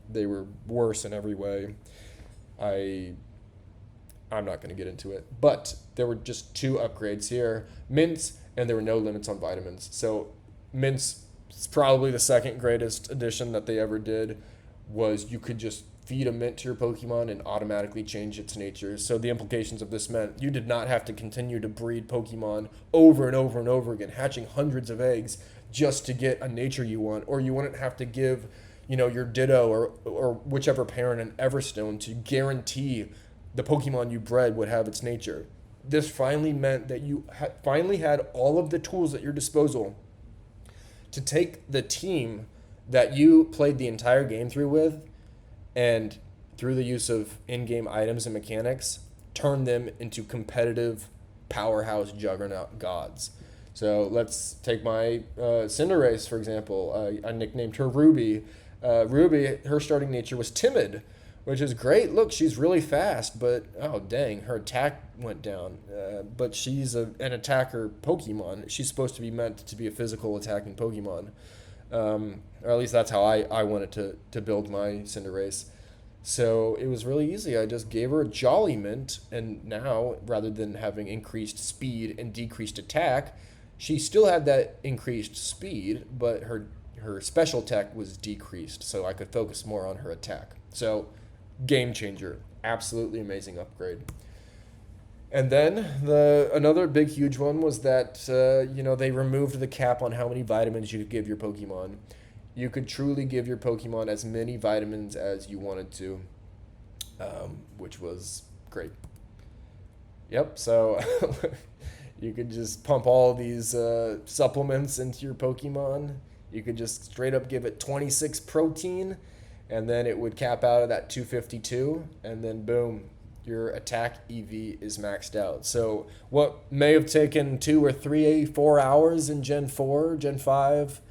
They were worse in every way. I'm not going to get into it. But there were just 2 upgrades here. Mints, and there were no limits on vitamins. So Mints is probably the second greatest addition that they ever did, was you could just feed a mint to your Pokemon and automatically change its nature. So the implications of this meant you did not have to continue to breed Pokemon over and over and over again, hatching hundreds of eggs just to get a nature you want, or you wouldn't have to give your Ditto or whichever parent an Everstone to guarantee the Pokemon you bred would have its nature. This finally meant that you finally had all of the tools at your disposal to take the team that you played the entire game through with, and through the use of in-game items and mechanics, turn them into competitive powerhouse juggernaut gods. So let's take my Cinderace, for example. I nicknamed her Ruby. Ruby, her starting nature was timid, which is great. Look, she's really fast, but oh dang, her attack went down. But she's an attacker Pokemon. She's supposed to be meant to be a physical attacking Pokemon. Or at least that's how I wanted to build my Cinderace. So it was really easy. I just gave her a Jolly Mint, and now, rather than having increased speed and decreased attack, she still had that increased speed, but her special attack was decreased, so I could focus more on her attack. So, game changer. Absolutely amazing upgrade. And then another big huge one was that they removed the cap on how many vitamins you could give your Pokemon. You could truly give your Pokemon as many vitamins as you wanted to, which was great. Yep, so you could just pump all these supplements into your Pokemon. You could just straight up give it 26 protein, and then it would cap out at that 252, and then boom, your attack EV is maxed out. So what may have taken 2 or 3, 4 hours in Gen 4, Gen 5,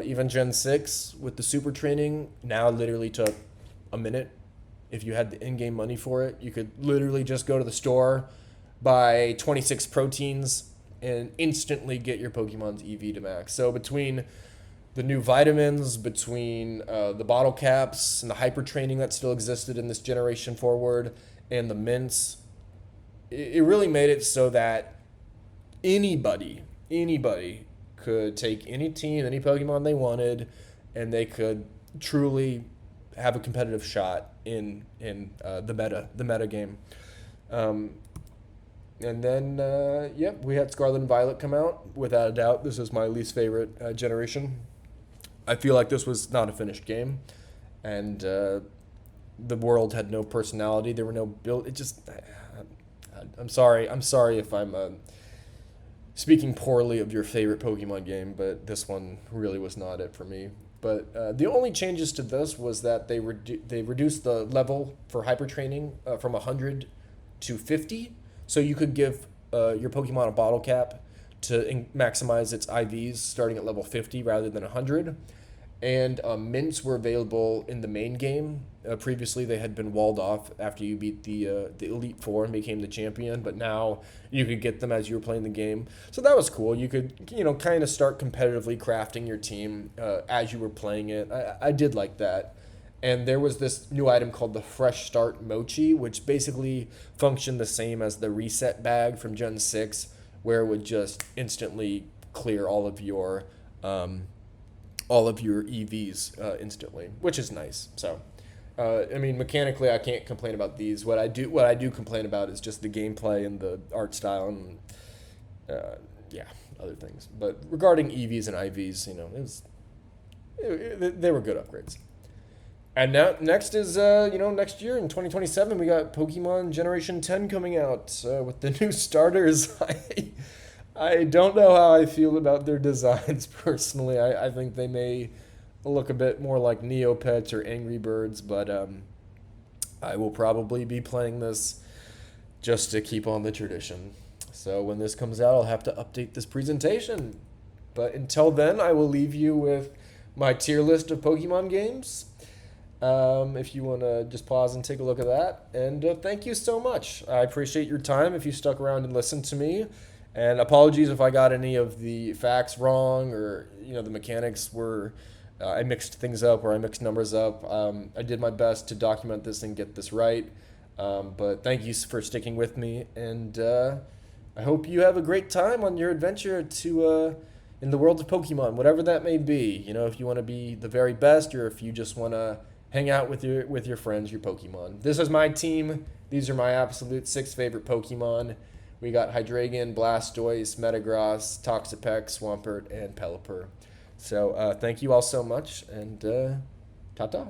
even Gen 6 with the super training, now literally took a minute. If you had the in-game money for it, you could literally just go to the store, buy 26 proteins, and instantly get your Pokemon's EV to max. So between the new vitamins, between the bottle caps and the hyper training that still existed in this generation forward, and the mints, it really made it so that anybody could take any team, any Pokemon they wanted, and they could truly have a competitive shot in the meta game. And then, we had Scarlet and Violet come out. Without a doubt, this is my least favorite generation. I feel like this was not a finished game, and the world had no personality. There were no build. It just, I'm sorry. I'm sorry if I'm speaking poorly of your favorite Pokemon game, but this one really was not it for me. But the only changes to this was that they reduced the level for hyper training from 100 to 50, so you could give your Pokemon a bottle cap to maximize its IVs starting at level 50 rather than 100. And mints were available in the main game. Previously, they had been walled off after you beat the Elite Four and became the champion, but now you could get them as you were playing the game. So that was cool. You could, kind of start competitively crafting your team as you were playing it. I did like that. And there was this new item called the Fresh Start Mochi, which basically functioned the same as the Reset Bag from Gen 6, where it would just instantly clear all of your EVs instantly, which is nice. So, mechanically, I can't complain about these. What I do complain about is just the gameplay and the art style and other things. But regarding EVs and IVs, they were good upgrades. And now next is next year in 2027 we got Pokemon Generation 10 coming out with the new starters. I don't know how I feel about their designs personally. I think they may look a bit more like Neopets or Angry Birds, but I will probably be playing this just to keep on the tradition. So when this comes out, I'll have to update this presentation. But until then, I will leave you with my tier list of Pokemon games. If you want to just pause and take a look at that. And thank you so much. I appreciate your time if you stuck around and listened to me. And apologies if I got any of the facts wrong or, the mechanics were, I mixed things up or I mixed numbers up. I did my best to document this and get this right. But thank you for sticking with me. And I hope you have a great time on your adventure in the world of Pokemon, whatever that may be. If you want to be the very best or if you just want to hang out with your friends, your Pokemon. This is my team. These are my absolute 6 favorite Pokemon. We got Hydreigon, Blastoise, Metagross, Toxapex, Swampert, and Pelipper. So thank you all so much, and ta-ta.